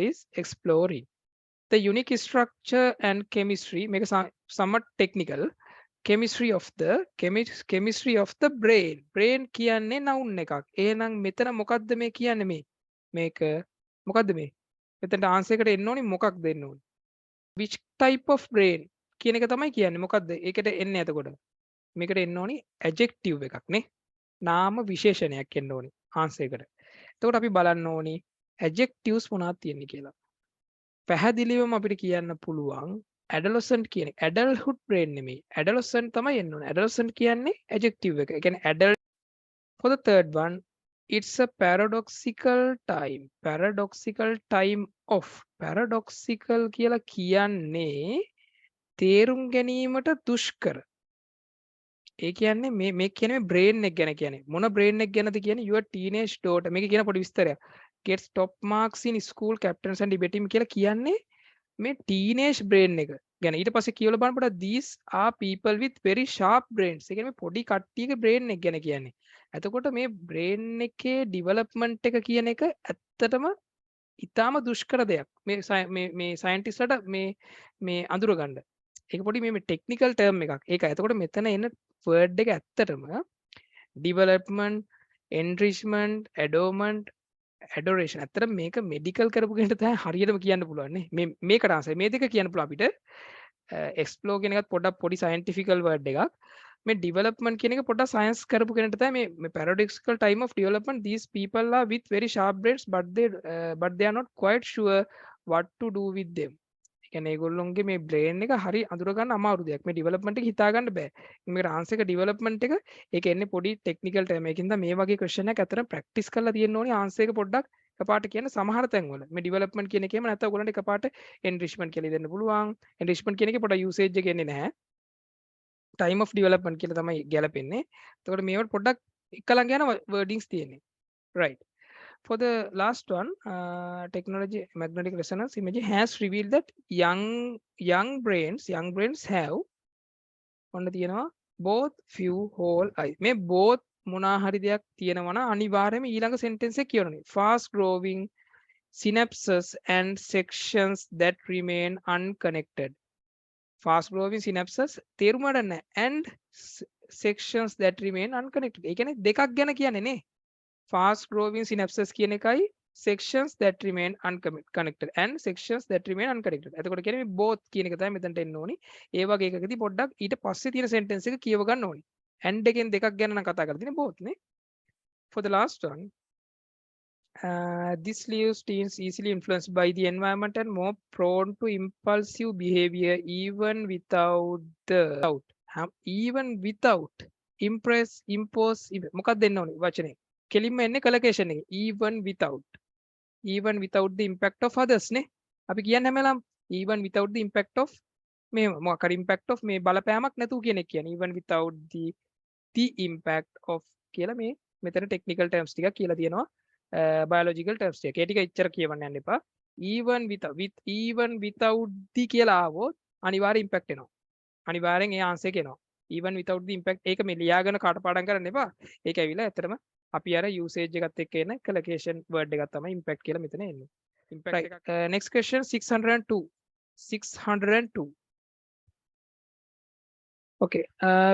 is exploring the unique structure and chemistry මේක somewhat technical chemistry of the brain කියන්නේ noun එකක් එහෙනම් මෙතන මොකද්ද මේ කියන්නේ මේක මොකද්ද මේ මෙතනට answer එකට එන්න ඕනි මොකක්ද එන්න ඕනි which type of brain කියන එක තමයි කියන්නේ මොකද්ද ඒකට එන්නේ එතකොට මේකට එන්න ඕනි adjective එකක් නේ නාම විශේෂණයක් එන්න ඕනි answer එකට එතකොට අපි බලන්න ඕනි adjectives මොනවද තියෙන්නේ කියලා පැහැදිලිවම අපිට කියන්න පුළුවන් adolescent කියන adulthood brain නෙමෙයි adolescent තමයි එන්න ඕනේ adolescent කියන්නේ adjective එක ඒ කියන්නේ adult for the third one it's a paradoxical time of paradoxical කියලා කියන්නේ තේරුම් ගැනීමට දුෂ්කර ඒ කියන්නේ මේ කියන්නේ brain එක ගැන කියන්නේ මොන brain එක ගැනද කියන්නේ your teenage daughter මේක කියන පොඩි විස්තරයක් gets top marks in school captains and debate team කියලා කියන්නේ මේ teenage brain එක ගැන ඊට පස්සේ කියවලා බලන්න පොඩ්ඩක් these are people with very sharp brains ඒ කියන්නේ පොඩි කට්ටියගේ brain එක ගැන කියන්නේ එතකොට මේ brain එකේ development එක කියන එක ඇත්තටම ඉතාම දුෂ්කර දෙයක් මේ සයන්ටිස්ට්ලට මේ අඳුර ගන්න ඒක පොඩි මේ ටෙක්නිකල් ටර්ම් එකක් ඒක එතකොට මෙතන එන වර්ඩ් එක ඇත්තටම development enrichment adornment adoration ඇත්තට මේක මෙඩිකල් කරපු කෙනෙක්ට තමයි හරියටම කියන්න පුළුවන් නේ මේකට ආසයි මේ දෙක කියන්න පුළුවන් අපිට explore කියන එකත් පොඩි scientifical word එකක් මේ development කියන එක පොඩ්ඩක් science කරපු කෙනෙක්ට තමයි මේ paradoxical time of development these people are with very sharp brains but they are not quite sure what to do with them ඒ කියන්නේ ඒගොල්ලොන්ගේ මේ brain එක හරි අඳුර ගන්න අමාරු දෙයක් මේ development එක හිතා ගන්න බෑ මේකට answer එක development එක ඒක එන්නේ පොඩි technical term එකකින්ද මේ වගේ question එකක් අතර practice කරලා තියෙන්න ඕනේ answer එක පොඩ්ඩක් එකපාරට කියන සමහර තැන්වල මේ development කියන එකේම නැත්නම් ඔයගොල්ලන්ට එකපාරට enrichment කියලා දෙන්න පුළුවන් enrichment කියන එකේ පොඩ්ඩක් usage එක එන්නේ නැහැ time of development කියලා තමයි ගැලපෙන්නේ එතකොට මේවට පොඩ්ඩක් එකලඟ යන wordings තියෙන්නේ right for the last one technology magnetic resonance imaging has revealed that young brains have ඔන්න තියෙනවා both few whole eye මේ both මොනා හරි දෙයක් තියෙනවා නම් අනිවාර්යයෙන්ම ඊළඟ sentence එක කියවන්නේ fast growing synapses and sections that remain unconnected fast growing synapses තේරුම ගන්න and sections that remain unconnected ඒ කියන්නේ දෙකක් ගැන කියන්නේ නේ fast growing synapses කියන එකයි sections that remain unconnected and sections that remain unconnected එතකොට කියන්නේ මේ both කියන එක තමයි මෙතනට එන්න ඕනි ඒ වගේ එකකදී පොඩ්ඩක් ඊට පස්සේ තියෙන sentence එක කියව ගන්න ඕනි and එකෙන් දෙකක් ගැන නම් කතා කරලා තියෙන්නේ both නේ for the last one this leaves teens easily influenced by the environment and more prone to impulsive behavior even without impose මොකක්ද දෙන්න ඕනේ වචනේ කෙලින්ම එන්නේ collocation එක even without the impact of others නේ අපි කියන්නේ හැමලම් even without the impact of මේ මොකක් හරි impact of මේ බලපෑමක් නැතුව කියන එක කියන්නේ even without the impact of කියලා මේ මෙතන technical terms ටිකක් කියලා තියෙනවා biological terms ටික. ඒ ටික ඉච්චර කියවන්න යන්න එපා. even without the කියලා ආවොත් අනිවාර්ය impact එනවා. අනිවාර්යෙන් ඒ answer එක එනවා. even without the impact ඒක මේ ලියාගෙන කටපාඩම් කරන්න එපා. ඒක ඇවිල්ලා ඇත්තටම අපි අර usage එකත් එක්ක එන collocation word එකක් තමයි impact කියලා මෙතන එන්නේ. impact එකක් next question 602 Okay,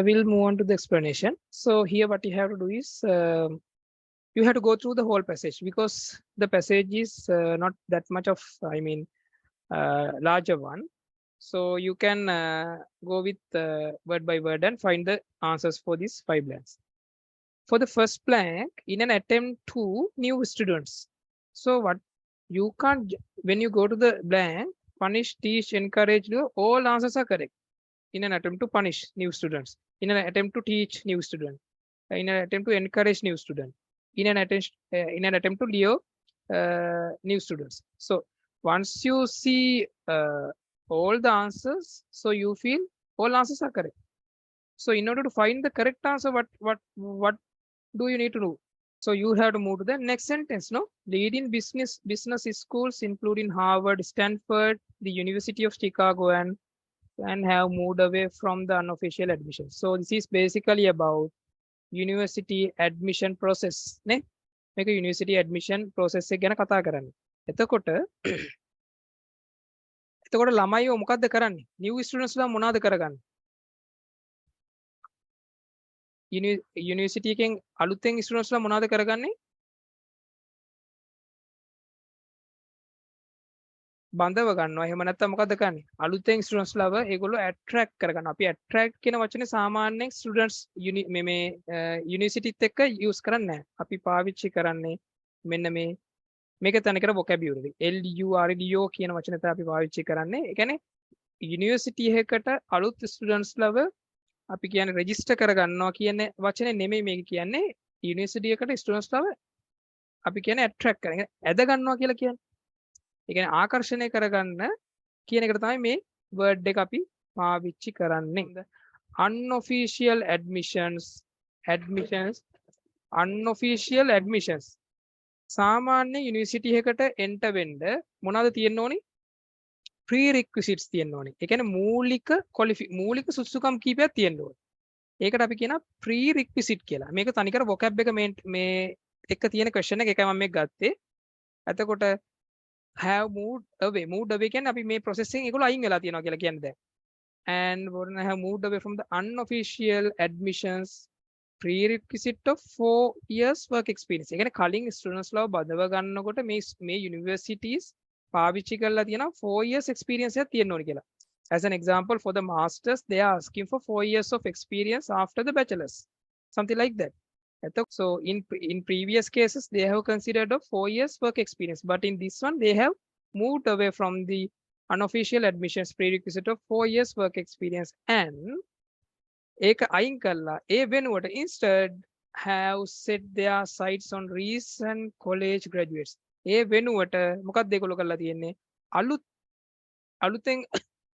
we'll move on to the explanation. So here what you have to do is you have to go through the whole passage because the passage is not that much of, I mean, larger one. So you can go with word by word and find the answers for these 5 blanks. For the first blank, in an attempt to new students. So what you can't, when you go to the blank, punish, teach, encourage, all answers are correct. In an attempt to punish new students, in an attempt to teach new student, in an attempt to encourage new student, in an attempt to lure new students. So once you see all the answers, so you feel all answers are correct. So in order to find the correct answer, what do you need to do? So you have to move to the next sentence. No, leading business schools including Harvard, Stanford, the University of Chicago, and have moved away from the unofficial admission. So this is basically about university admission process. නේ මේක university admission process එක ගැන කතා කරන්නේ. එතකොට එතකොට ළමයිව මොකද්ද කරන්නේ? new students ලා මොනවද කරගන්නේ? university එකෙන් අලුතෙන් students ලා මොනවද කරගන්නේ? බඳව ගන්නවා. එහෙම නැත්නම් මොකද්ද කරන්නේ? අලුතෙන් ස්ටුඩන්ට්ස් ලව ඒගොල්ලෝ ඇට්‍රැක්ට් කරගන්න. අපි ඇට්‍රැක්ට් කියන වචනේ සාමාන්‍යයෙන් ස්ටුඩන්ට්ස් මේ යුනිවර්සිටිත් එක්ක යූස් කරන්නේ නැහැ. අපි පාවිච්චි කරන්නේ මෙන්න මේක තනිකර vocabulary. LURDO කියන වචනේ තමයි අපි පාවිච්චි කරන්නේ. ඒ කියන්නේ යුනිවර්සිටි එකකට අලුත් ස්ටුඩන්ට්ස් ලව අපි කියන්නේ රෙජිස්ටර් කරගන්නවා කියන වචනේ නෙමෙයි මේක කියන්නේ. යුනිවර්සිටි එකට ස්ටුඩන්ට්ස් ලව අපි කියන්නේ ඇට්‍රැක්ට් කරන. ඇද ගන්නවා කියලා කියන්නේ. ඒ කියන්නේ ආකර්ෂණය කරගන්න කියන එකට තමයි මේ වර්ඩ් එක අපි පාවිච්චි කරන්නේ. unofficial admissions සාමාන්‍ය යුනිවර්සිටි එකකට එන්ටර් වෙන්න මොනවද තියෙන්න ඕනි? prerequisites තියෙන්න ඕනි. ඒ කියන්නේ මූලික සුසුකම් කීපයක් තියෙන්න ඕනි. ඒකට අපි කියන prerequisite කියලා. මේක තනිකර vocab එක මේ එක තියෙන question එක එකයි මම මේක ගත්තේ. එතකොට have moved away කියන්නේ අපි මේ process එකෙන් ඒගොල්ලෝ අයින් වෙලා තියෙනවා කියලා කියන්නේ දැන්. And when have moved away from the unofficial admissions prerequisite of 4 years work experience. ඒ කියන්නේ කලින් students ලව බදව ගන්නකොට මේ universities පාවිච්චි කරලා තියෙනවා 4 years experience එකක් තියෙන්න ඕනි කියලා. As an example, for the masters they are asking for 4 years of experience after the bachelor's, something like that. So in previous cases they have considered of 4 years work experience, but in this one they have moved away from the unofficial admissions prerequisite of 4 years work experience and ඒක අයින් කරලා ඒ වෙනුවට instead have set their sights on recent college graduates. ඒ වෙනුවට මොකක්ද ඒගොල්ලෝ කරලා තියෙන්නේ? අලුතෙන්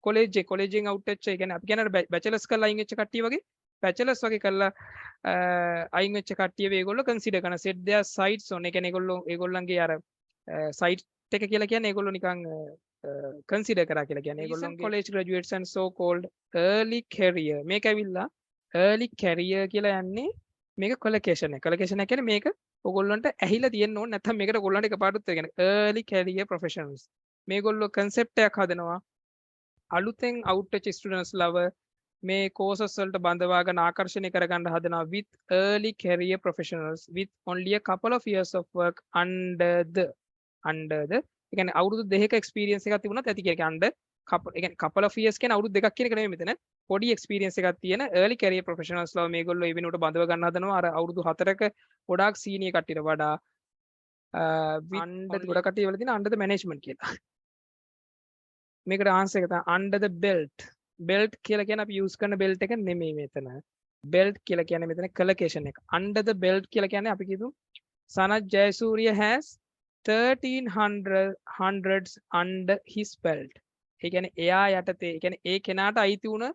කොලේජෙන් අවුට් වෙච්ච, ඒ කියන්නේ අපි කියන්නේ බැචලර්ස් කරලා අයින් වෙච්ච කට්ටිය වගේ බැචලර්ස් වගේ කරලා අයින් වෙච්ච කට්ටියව ඒගොල්ලෝ කන්සිඩර් කරන set their sights on. ඒ කියන්නේ ඒගොල්ලන්ගේ අර සයිට් එක කියලා කියන්නේ ඒගොල්ලෝ නිකන් කන්සිඩර් කරා කියලා කියන්නේ ඒගොල්ලන්ගේ college graduates and so called early career. මේක ඇවිල්ලා early career කියලා යන්නේ මේක කොලොකේෂන් එක. කොලොකේෂන් එක කියන්නේ මේක ඔයගොල්ලන්ට ඇහිලා තියෙන්න ඕනේ, නැත්නම් මේකට ඔයගොල්ලන්ට එකපාරට කියන්නේ early career professionals. මේගොල්ලෝ concept එකක් හදනවා අලුතෙන් out වෙච්ච students ලව මේ courses වලට බඳවාගෙන ආකර්ෂණය කරගන්න හදනවා with early career professionals with only a couple of years of work under the ඒ කියන්නේ අවුරුදු දෙකක experience එකක් තිබුණත් ඇති කියන්නේ under couple, ඒ කියන්නේ couple of years කියන්නේ අවුරුදු දෙකක් කියන එක නෙමෙයි මෙතන. පොඩි experience එකක් තියෙන early career professionals ලව මේගොල්ලෝ ඒ වෙනුවට බඳව ගන්න හදනවා අර අවුරුදු 4ක ගොඩාක් senior කට්ටියට වඩා under ගොඩ කට්ටිය වල තියෙන under the management කියලා. මේකට ආන්සර් එක තමයි under the belt කියලා කියන්නේ අපි use කරන belt එක නෙමෙයි මෙතන. belt කියලා කියන්නේ මෙතන collocation එක. under the belt කියලා කියන්නේ අපි කියමු Sanat Jayasuriya has 1300s under his belt. ඒ කියන්නේ එයා යටතේ, ඒ කියන්නේ ඒ කෙනාට අයිති වුණ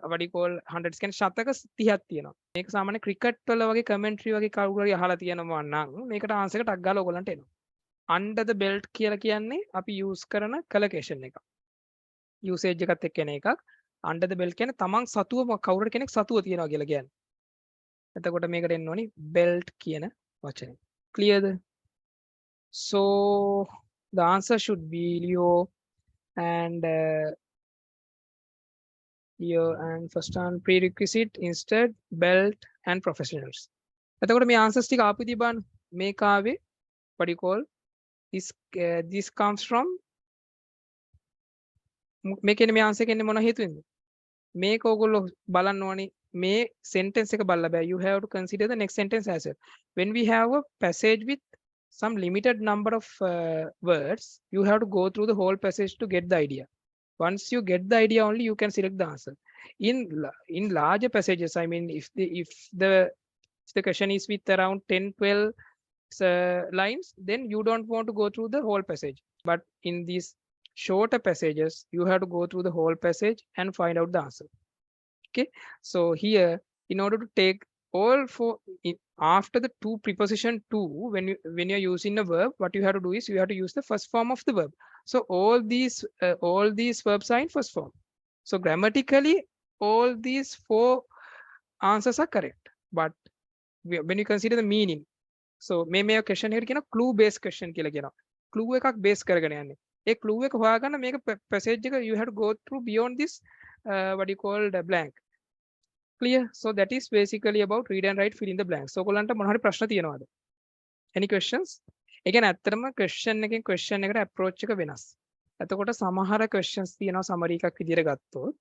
what you call hundreds කියන්නේ ශතක 30ක් තියෙනවා. මේක සාමාන්‍ය ක්‍රිකට් වල වගේ කමෙන්ටරි වගේ කවුරු හරි අහලා තියෙනවා නම් මේකට ආන්සර් එක ටක් ගාලා ඔයගොල්ලන්ට එනවා. under the belt කියලා කියන්නේ අපි use කරන collocation එක. usage එකත් එක්ක එන එකක්. under the belt කියන්නේ තමන් සතුව කවුරු කෙනෙක් සතුව තියනවා කියලා කියන්නේ. එතකොට මේකට එන්න ඕනි belt කියන වචනේ. Clearද? So the answer should be Leo and Year and first one prerequisite, instead, belt and professionals. එතකොට මේ answers ටික ආපු විදිහ බලන්න. මේක ආවේ what do you call this comes from මේකනේ මේ answer එකනේ මොන හේතුවෙන්ද? මේක ඕගොල්ලෝ බලන්න ඕනේ මේ sentence එක බලලා බෑ. You have to consider the next sentence as well. When we have a passage with some limited number of words, you have to go through the whole passage to get the idea. Once you get the idea only, you can select the answer. In larger passages, I mean, if the question is with around 10-12 lines, then you don't want to go through the whole passage. But in these shorter passages, you have to go through the whole passage and find out the answer. Okay, so here, in order to take all four after the two preposition to, when you're using a verb, what you have to do is you have to use the first form of the verb. So all these verbs are in first form. So grammatically, all these four answers are correct. But when you consider the meaning, so මේ question එකට කියන clue based question කියලා කියනවා. clue එකක් base කරගෙන යන්නේ. ඒ clue එක හොයාගන්න මේක passage එක you have to go through beyond this what you call the blank. Clear? So that is basically about read and write fill in the blanks. So ඔයගොල්ලන්ට මොන හරි ප්‍රශ්න තියෙනවද? Any questions? ඒ කියන්නේ ඇත්තටම question එකෙන් question එකට approach එක වෙනස්. එතකොට සමහර questions තියෙනවා summary එකක් විදිහට ගත්තොත්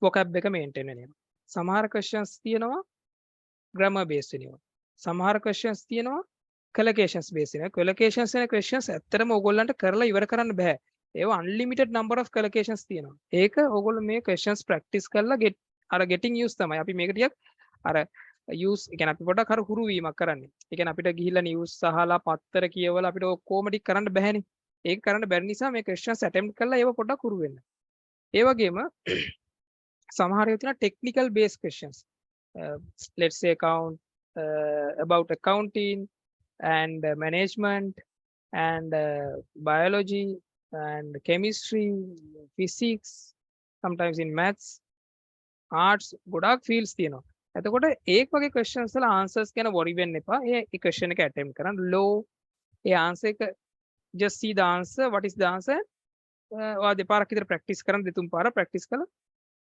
vocab එක maintain වෙනවා. සමහර questions තියෙනවා grammar based වෙනවා. සමහර questions තියෙනවා collocations based වෙනවා. collocations වෙන questions ඇත්තටම ඕගොල්ලන්ට කරලා ඉවර කරන්න බෑ. ඒවා unlimited number of collocations තියෙනවා. ඒක ඕගොල්ලෝ මේ questions practice කරලා අර getting used තමයි. අපි මේක ටිකක් අර use ඒ කියන්නේ අපි පොඩක් අර හුරු වීමක් කරන්නේ. ඒ කියන්නේ අපිට ගිහිල්ලා news අහලා පත්තර කියවලා අපිට ඔක්කොම ටික කරන්න බෑනේ. ඒක කරන්න බැරි නිසා මේ questions attempt කරලා ඒව පොඩක් හුරු වෙන්න. ඒ වගේම සමහර ඒවා තියෙනවා technical based questions. Let's say about accounting and management and biology and chemistry, physics, sometimes in maths, arts, ගොඩාක් fields තියෙනවා. එතකොට ඒක වගේ questions වල answers ගැන worry වෙන්න එපා. ඒ question එක attempt කරන්න. law ඒ answer එක just see the answer, what is the answer? ඔයා දෙපාරක් විතර practice කරන්න, දෙතුන් පාරක් practice කරලා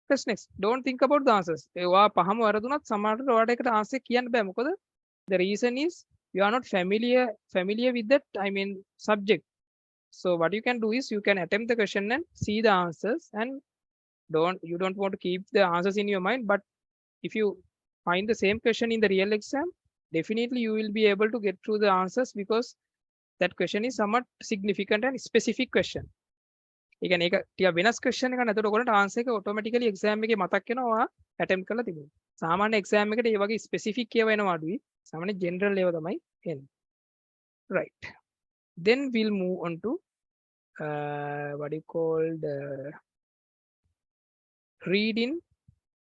press next. Don't think about the answers. ඔයා පහම වරදුනත් සමහරට ඔයාලට ඒකට answer කියන්න බෑ. මොකද the reason is you are not familiar with that, I mean, subject. So what you can do is you can attempt the question and see the answers, and you don't want to keep the answers in your mind. But if you find the same question in the real exam, definitely you will be able to get through the answers, because that question is somewhat significant and specific question. ඒ කියන්නේ ඒක ටික වෙනස් question එකක් නේද? ඔයගොල්ලන්ට answer එක automatically exam එකේ මතක් වෙනවා ඔයා attempt කරලා තිබුණා. සාමාන්‍ය exam එකට මේ වගේ specific ඒවා එනවා අඩුයි. සාමාන්‍ය general ඒවා තමයි එන්නේ. Right. Then we'll move on to what you call the reading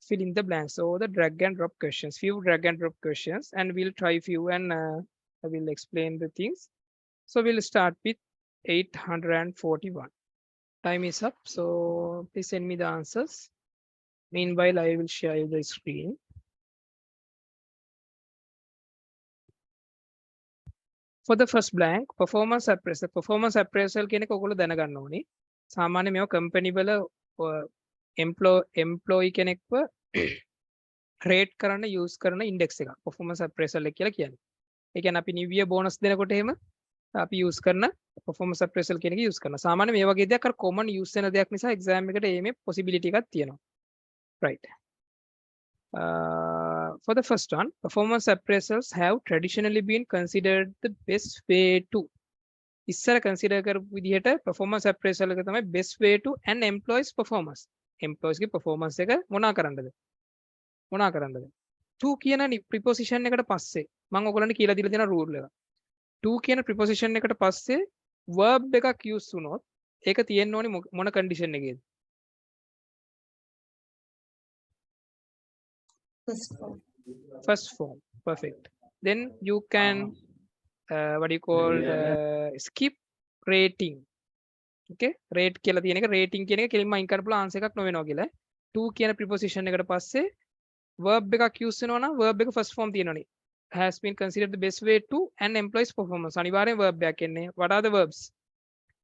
fill in the blanks. So the drag and drop questions, few drag and drop questions, and we'll try few and I will explain the things. So we'll start with 841. Time is up, so please send me the answers. Meanwhile, I will share you the screen. For the first blank, performance appraisal කියන එක ඔයගොල්ලෝ දැනගන්න ඕනේ. සාමාන්‍ය මේව company වල employee කෙනෙක්ව rate කරන්න use කරන index එකක් performance appraisal එක කියලා කියන්නේ. ඒ කියන්නේ අපි new year bonus දෙනකොට එහෙම අපි use කරන performance appraisal කියන එක use කරනවා. සාමාන්‍ය මේ වගේ දෙයක් අර common use වෙන දෙයක් නිසා exam එකට මේ possibility එකක් තියෙනවා. Right. For the first one, performance appraisals have traditionally been considered the best way to. ඉස්සර consider කරපු විදිහට performance appraisal එක තමයි best way to an employee's performance. Employees ගේ performance එක මොනා කරන්නද? to කියන preposition එකට පස්සේ මම ඔයගොල්ලන්ට කියලා දීලා තියෙන rule එක. to කියන preposition එකට පස්සේ verb එකක් use වුණොත් ඒක තියෙන්න ඕනේ මොන condition එකේද? First form. Perfect. Then you can what do you call skip rating. Okay, rate කියලා තියෙන එක rating කියන එක කෙලින්ම අයින් කරපුවා answer එකක් නොවෙනවා කියලා. to කියන preposition එකට පස්සේ verb එකක් use වෙනවා නම් verb එක first form තියෙනවනේ. Has been considered the best way to an employee's performance. අනිවාර්යෙන් verb එකක් එන්නේ. What are the verbs?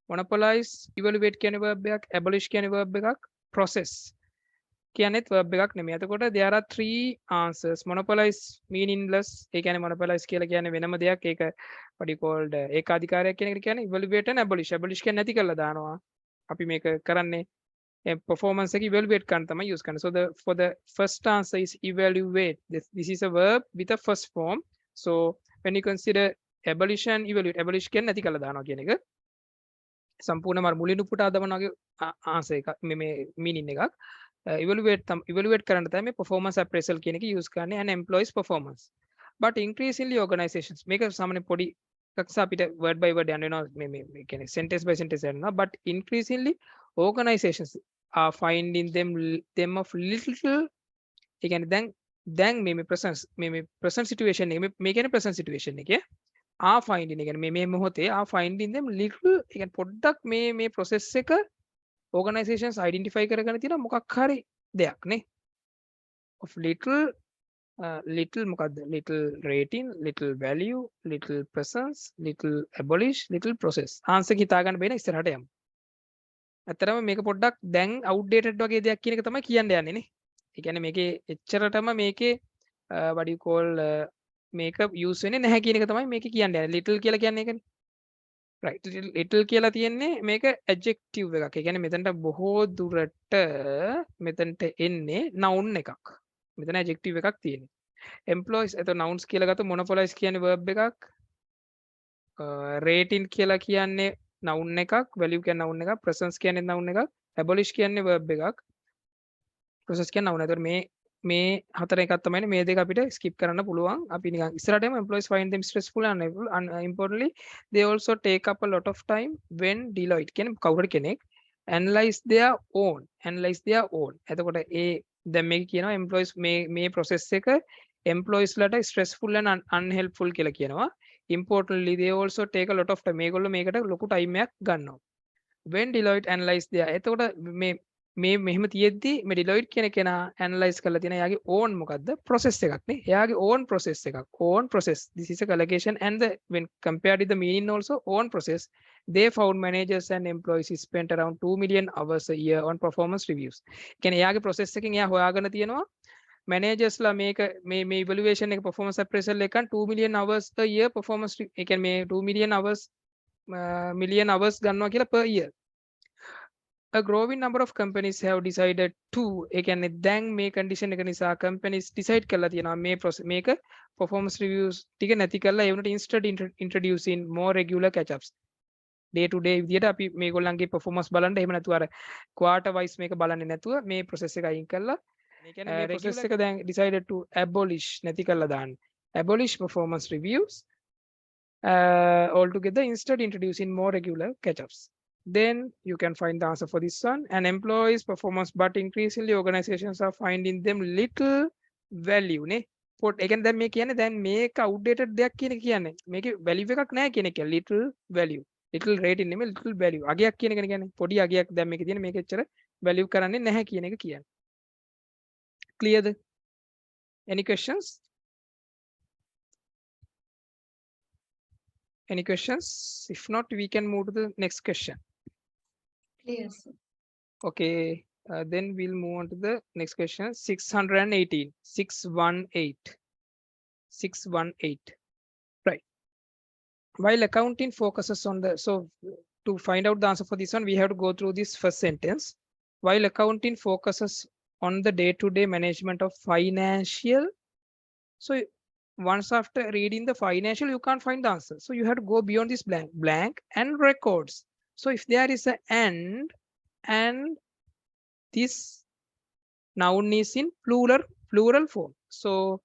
Monopolize, evaluate කියන verb එකක්, abolish කියන verb එකක්, process. කියනෙත් verb එකක් නෙමෙයි. එතකොට there are three answers. Monopolize meaningless. ඒ කියන්නේ monopolize කියලා කියන්නේ වෙනම දෙයක්. ඒක what you called ඒකාධිකාරයක් කියන එකට කියන්නේ evaluate and abolish. Abolish කියන්නේ නැති කරලා දානවා. අපි මේක කරන්නේ performance එක evaluate කරන්න තමයි use කරන්නේ. So the for the first answer is evaluate. This is a verb with a first form. So when you consider abolition, evaluate. Abolish කියන්නේ නැති කරලා දානවා කියන එක. සම්පූර්ණ මර මුලින් උපුටා දමන වගේ answer එක මේ meaning එකක්. evaluate කරන්න තමයි performance appraisal කියන එක use කරන්නේ and employees performance. But increasingly organizations මේක සාමාන්‍ය පොඩි එකක් අපිට word by word යන වෙනවා මේ කියන්නේ sentence by sentence යනවා. But increasingly organizations are finding them of little ඒ කියන්නේ දැන් මේ present situation එක මේ කියන්නේ present situation එකේ are finding එක කියන්නේ මේ මොහොතේ are finding them little ඒ කියන්නේ පොඩ්ඩක් මේ process එක organizations identify කරගෙන තියෙන මොකක් හරි දෙයක් නේ of little මොකක්ද little rating little value little presence little abolish little process answer එක හිතා ගන්න බෑනේ ඉස්සරහට යමු. ඇත්තරම මේක පොඩ්ඩක් දැන් outdated වගේ දෙයක් කියන එක තමයි කියන්න යන්නේ නේ. ඒ කියන්නේ මේකේ එච්චරටම මේකේ what do you call මේක use වෙන්නේ නැහැ කියන එක තමයි මේකේ කියන්න යන්නේ. little කියලා කියන්නේ ඒකනේ. right little කියලා තියෙන්නේ මේක adjective එකක්. ඒ කියන්නේ මෙතනට බොහෝ දුරට මෙතනට එන්නේ noun එකක්. මෙතන adjective එකක් තියෙන්නේ. employees එතකොට nouns කියලා ගත්තොත් monopolize කියන්නේ verb එකක්. rating කියලා කියන්නේ noun එකක්. value කියන්නේ noun එකක්. presence කියන්නේ noun එකක්. abolish කියන්නේ verb එකක්. process කියන්නේ noun. එතකොට මේ හතර එකක් තමයි මේ දෙක අපිට skip කරන්න පුළුවන්. අපි නිකන් ඉස්සරහට යමු. employees find them stressful and importantly they also take up a lot of time when Deloitte කියන්නේ කවුරු කෙනෙක් analyze their own. එතකොට ඒ දැන් මේක කියනවා employees මේ process එක employees ලට stressful and unhelpful කියලා කියනවා. Importantly they also take a lot of time. මේගොල්ලෝ මේකට ලොකු time එකක් ගන්නවා. when Deloitte analyze their එතකොට මේ මෙහෙම තියෙද්දි මේ Deloitte කියන කෙනා analyze කරලා තියෙන එයාගේ own මොකද්ද process එකක් නේ. එයාගේ own process එකක්. own process. This is a collocation and the when compared with the meaning also own process they found managers and employees spent around 2 million hours a year on performance reviews. කියන්නේ එයාගේ process එකෙන් එයා හොයාගෙන තියෙනවා managers ලා මේක මේ evaluation එක performance appraisal එකන් 2 million hours a year performance ඒ කියන්නේ මේ 2 million hours ගන්නවා කියලා per year. A growing number of companies have decided to ඒ කියන්නේ දැන් මේ condition එක නිසා companies decide කරලා තියෙනවා මේක performance reviews ටික නැති කරලා ඒ වුණට instead introducing more regular catch ups day to day විදියට අපි මේගොල්ලන්ගේ performance බලන්න එහෙම නැතුව අර quarter wise මේක බලන්නේ නැතුව මේ process එක අයින් කරලා ඒ කියන්නේ මේ process එක දැන් decided to abolish නැති කරලා දාන්න abolish performance reviews altogether instead introducing more regular catch ups. Then you can find the answer for this one. And employees performance, but increasingly organizations are finding them little value නේ. පොට් ඒ කියන්නේ දැන් මේ කියන්නේ දැන් මේක outdated දෙයක් කියන එක කියන්නේ. මේකේ value එකක් නැහැ කියන එක. little value. little rating නෙමෙයි little value. අගයක් කියන එක කියන්නේ. පොඩි අගයක් දැන් මේකේ තියෙන මේක එච්චර value කරන්නේ නැහැ කියන එක කියන්නේ. Clearද? Any questions? Any questions? If not, we can move to the next question. Clear, sir. Okay, then we'll move on to the next question. 618. 618. Right. While accounting focuses on the, so to find out the answer for this one, we have to go through this first sentence. While accounting focuses on the day-to-day management of financial, so once after reading the financial, you can't find the answer. So you have to go beyond this blank and records. So if there is an and this noun is in plural form. So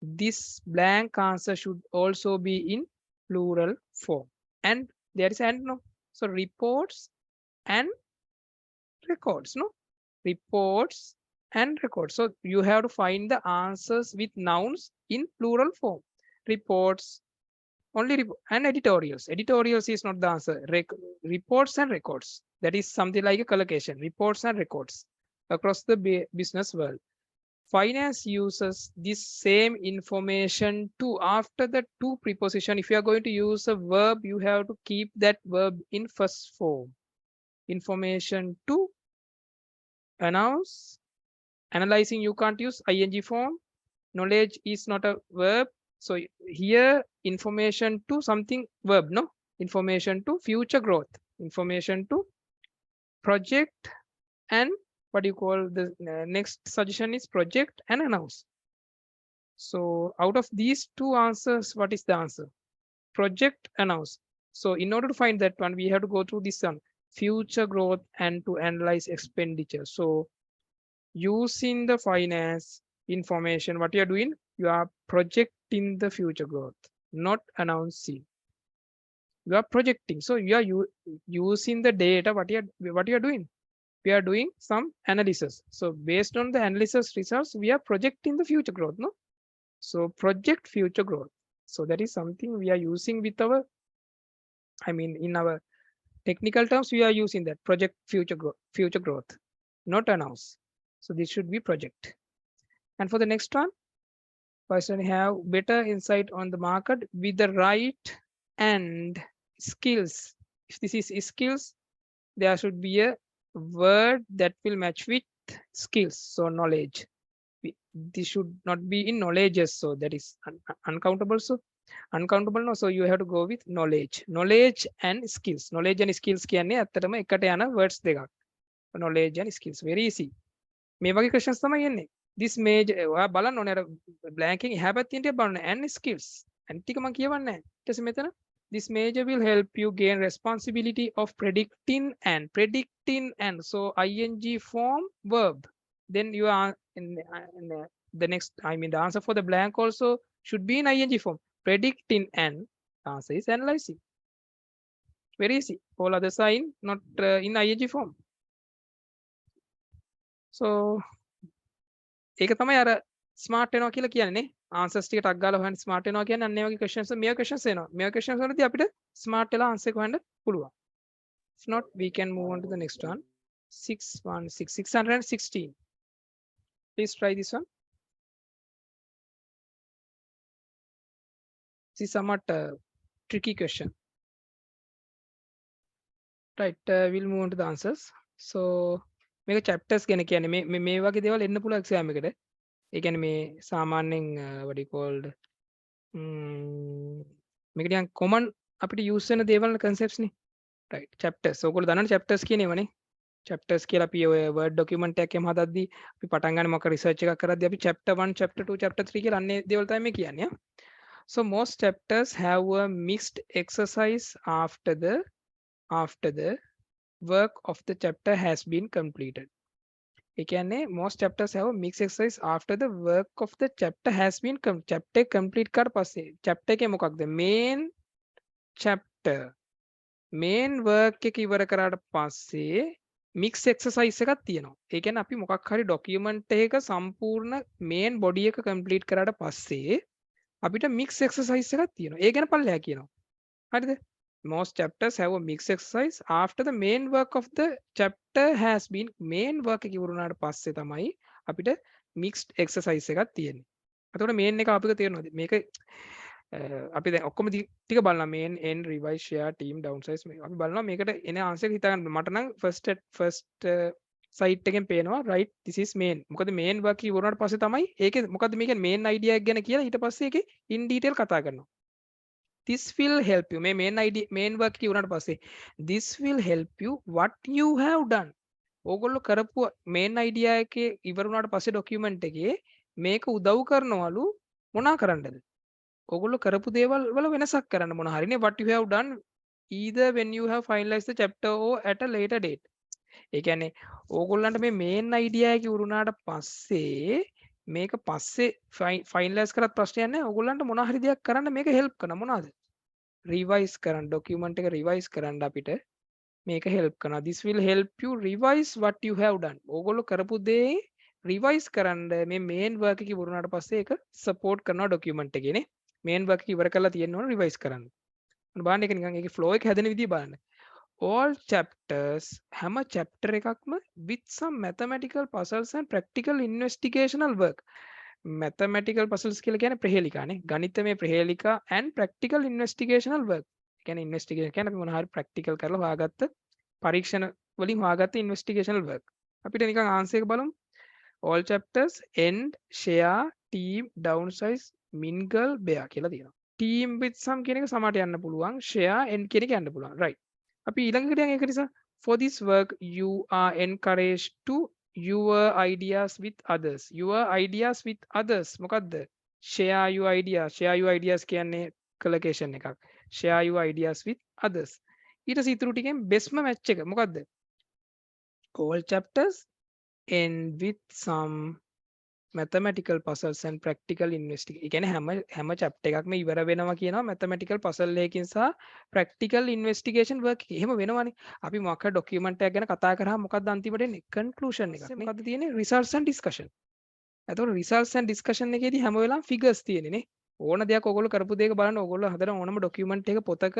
this blank answer should also be in plural form. And there is and no. So reports and records, no? Reports and records. So you have to find the answers with nouns in plural form. Reports, only and editorials. Editorials is not the answer. Reports and records. That is something like a collocation. Reports and records across the business world. Finance uses this same information to after the to preposition. If you are going to use a verb, you have to keep that verb in first form. Information to announce Analyzing, you can't use ing form. Knowledge is not a verb. So here information to something verb, no? Information to future growth, information to project, and what you call the next suggestion is project and announce. So out of these two answers, what is the answer? Project, announce. So in order to find that one, we have to go through this one, future growth and to analyze expenditure. So using the finance information, what you are doing, you are projecting the future growth, not announcing. You are projecting. So you are using the data. What you are doing? We are doing some analysis. So based on the analysis results, we are projecting the future growth. No. So project future growth. So that is something we are using with our. I mean, in our technical terms, we are using that project future growth, not announce. So this should be project. And for the next one, person have better insight on the market with the right and skills. If this is skills, there should be a word that will match with skills. So knowledge. This should not be in knowledges. So that is uncountable. So uncountable no. So you have to go with knowledge and skills. Knowledge and skills කියන්නේ ඇත්තටම එකට යන words දෙකක්. Knowledge and skills. Very easy. මේ වගේ questions තමයි එන්නේ. This major ඔයා බලන්න ඕනේ අර blank එකෙන් එහා පැත්තේ තියෙන බලන්න and skills. අනිත් ටික මම කියවන්නේ නැහැ. ඊට පස්සේ මෙතන this major will help you gain responsibility of predicting and so ing form verb. Then you are in the next, I mean the answer for the blank also should be in ing form. Predicting and answer is analyzing. Very easy. All other sign not in ing form. So ඒක තමයි අර smart වෙනවා කියලා කියන්නේ නේ. Answers ටික ටක් ගාලා හොයන්න ස්මාර්ට් වෙනවා කියන්නේ අන්න ඒ වගේ questions මේ questions එනවා. මේ questions වලදී අපිට ස්මාර්ට් වෙලා ආන්සර් එක හොයන්න පුළුවන්. If not, we can move on to the next one. 616. Please try this one. This is somewhat tricky question. Right, we'll move on to the answers. So මේක chapters ගැන කියන්නේ මේ වගේ දේවල් එන්න පුළුවන් exam එකට. ඒ කියන්නේ මේ සාමාන්‍යයෙන් what you called මේක නිකන් common අපිට use වෙන දේවල් concepts නේ. Right, chapters. ඔයගොල්ලෝ දන්නවනේ chapters කියනේවනේ. chapters කියලා අපි ඔය word document එකක් එහෙම හදද්දී අපි පටන් ගන්න මොකක් research එකක් කරද්දී අපි chapter 1 chapter 2 chapter 3 කියලා අන්නේ දේවල් තමයි මේ කියන්නේ. So most chapters have a mixed exercise after the work of the chapter has been completed. ඒ කියන්නේ most chapters have a mixed exercise after the work of the chapter has been chapter complete කරලා පස්සේ chapter එකේ මොකක්ද main chapter main work එක ඉවර කරාට පස්සේ mix exercise එකක් තියෙනවා. ඒ කියන්නේ අපි මොකක් හරි document එකක සම්පූර්ණ main body එක complete කරාට පස්සේ අපිට mix exercise එකක් තියෙනවා. ඒ ගැන පල්ලෙහා කියනවා. හරිද? Most chapters have a mixed exercise after the main work of the chapter has been main work එක ඉවරුනාට පස්සේ තමයි අපිට mixed exercise එකක් තියෙන්නේ. එතකොට main එක අපිට තේරෙනවද? මේක අපි දැන් ඔක්කොම ටික බලනවා main end revise share team downsize මේ අපි බලනවා මේකට එන answer එක හිතා ගන්න. මට නම් first site එකෙන් පේනවා right this is main. මොකද main work එක ඉවරුනාට පස්සේ තමයි ඒකේ මොකද්ද මේකේ main idea එක ගැන කියලා ඊට පස්සේ ඒකේ in detail කතා කරනවා. This will help you. main work එක උනාට පස්සේ this will help you what you have done. ඕගොල්ලෝ කරපු main idea එකේ ඉවර වුණාට පස්සේ document එකේ මේක උදව් කරනවලු මොනා කරන්නද? ඕගොල්ලෝ කරපු දේවල් වල වෙනසක් කරන්න මොන හරිනේ what you have done either when you have finalized the chapter or at a later date. ඒ කියන්නේ ඕගොල්ලන්ට මේ main idea එක ඉවර වුණාට පස්සේ මේක පස්සේ ෆයිනලයිස් කරත් ප්‍රශ්නයක් නැහැ. ඕගොල්ලන්ට මොන හරි දෙයක් කරන්න මේක හෙල්ප් කරනවා. මොනවාද? රිවයිස් කරන්න document එක රිවයිස් කරන්න අපිට මේක හෙල්ප් කරනවා. This will help you revise what you have done. ඕගොල්ලෝ කරපු දේ රිවයිස් කරන්න මේ main work එක ඉවරුනාට පස්සේ ඒක support කරනවා document එකේ නේ. main work එක ඉවර කරලා තියෙන්න ඕන රිවයිස් කරන්න. බලන්න ඒක නිකන් ඒකේ flow එක හැදෙන විදිය බලන්න. All chapters හැම chapter එකක්ම with some mathematical puzzles and practical investigational work. mathematical puzzles කියලා කියන්නේ ප්‍රහේලිකානේ. ගණිතමය ප්‍රහේලිකා and practical investigational work. කියන්නේ investigation කියන්නේ අපි මොන හරි practical කරලා හොයාගත්ත පරීක්ෂණ වලින් හොයාගත්ත investigational work. අපිට නිකන් answer එක බලමු. all chapters end, share, team, downsize, mingle, bear කියලා තියෙනවා. team with some කියන එක සමහරට යන්න පුළුවන්, share, end කියන එක යන්න පුළුවන්. right. අපි ඊළඟට යන එක නිසා for this work you are encouraged to your ideas with others. Your ideas with others මොකද්ද? share your ideas. share your ideas කියන්නේ collaboration එකක්. share your ideas with others. ඊට සිතුරු ටිකෙන් best match එක මොකද්ද? all chapters end with some mathematical puzzles and practical investigation. ඒ කියන්නේ හැම chapter එකක්ම ඉවර වෙනවා කියනවා mathematical puzzle එකකින් සහ practical investigation work එක. එහෙම වෙනවනේ. අපි මොකක් හරි document එකක් ගැන කතා කරාම මොකක්ද අන්තිමට එන්නේ? conclusion එකක්. මොකද්ද තියෙන්නේ? results and discussion. එතකොට results and discussion එකේදී හැම වෙලාවෙම figures තියෙන්නේ නේ. ඕන දෙයක් ඔයගොල්ලෝ කරපු දෙයක බලන්න ඔයගොල්ලෝ හදන ඕනම document එක පොතක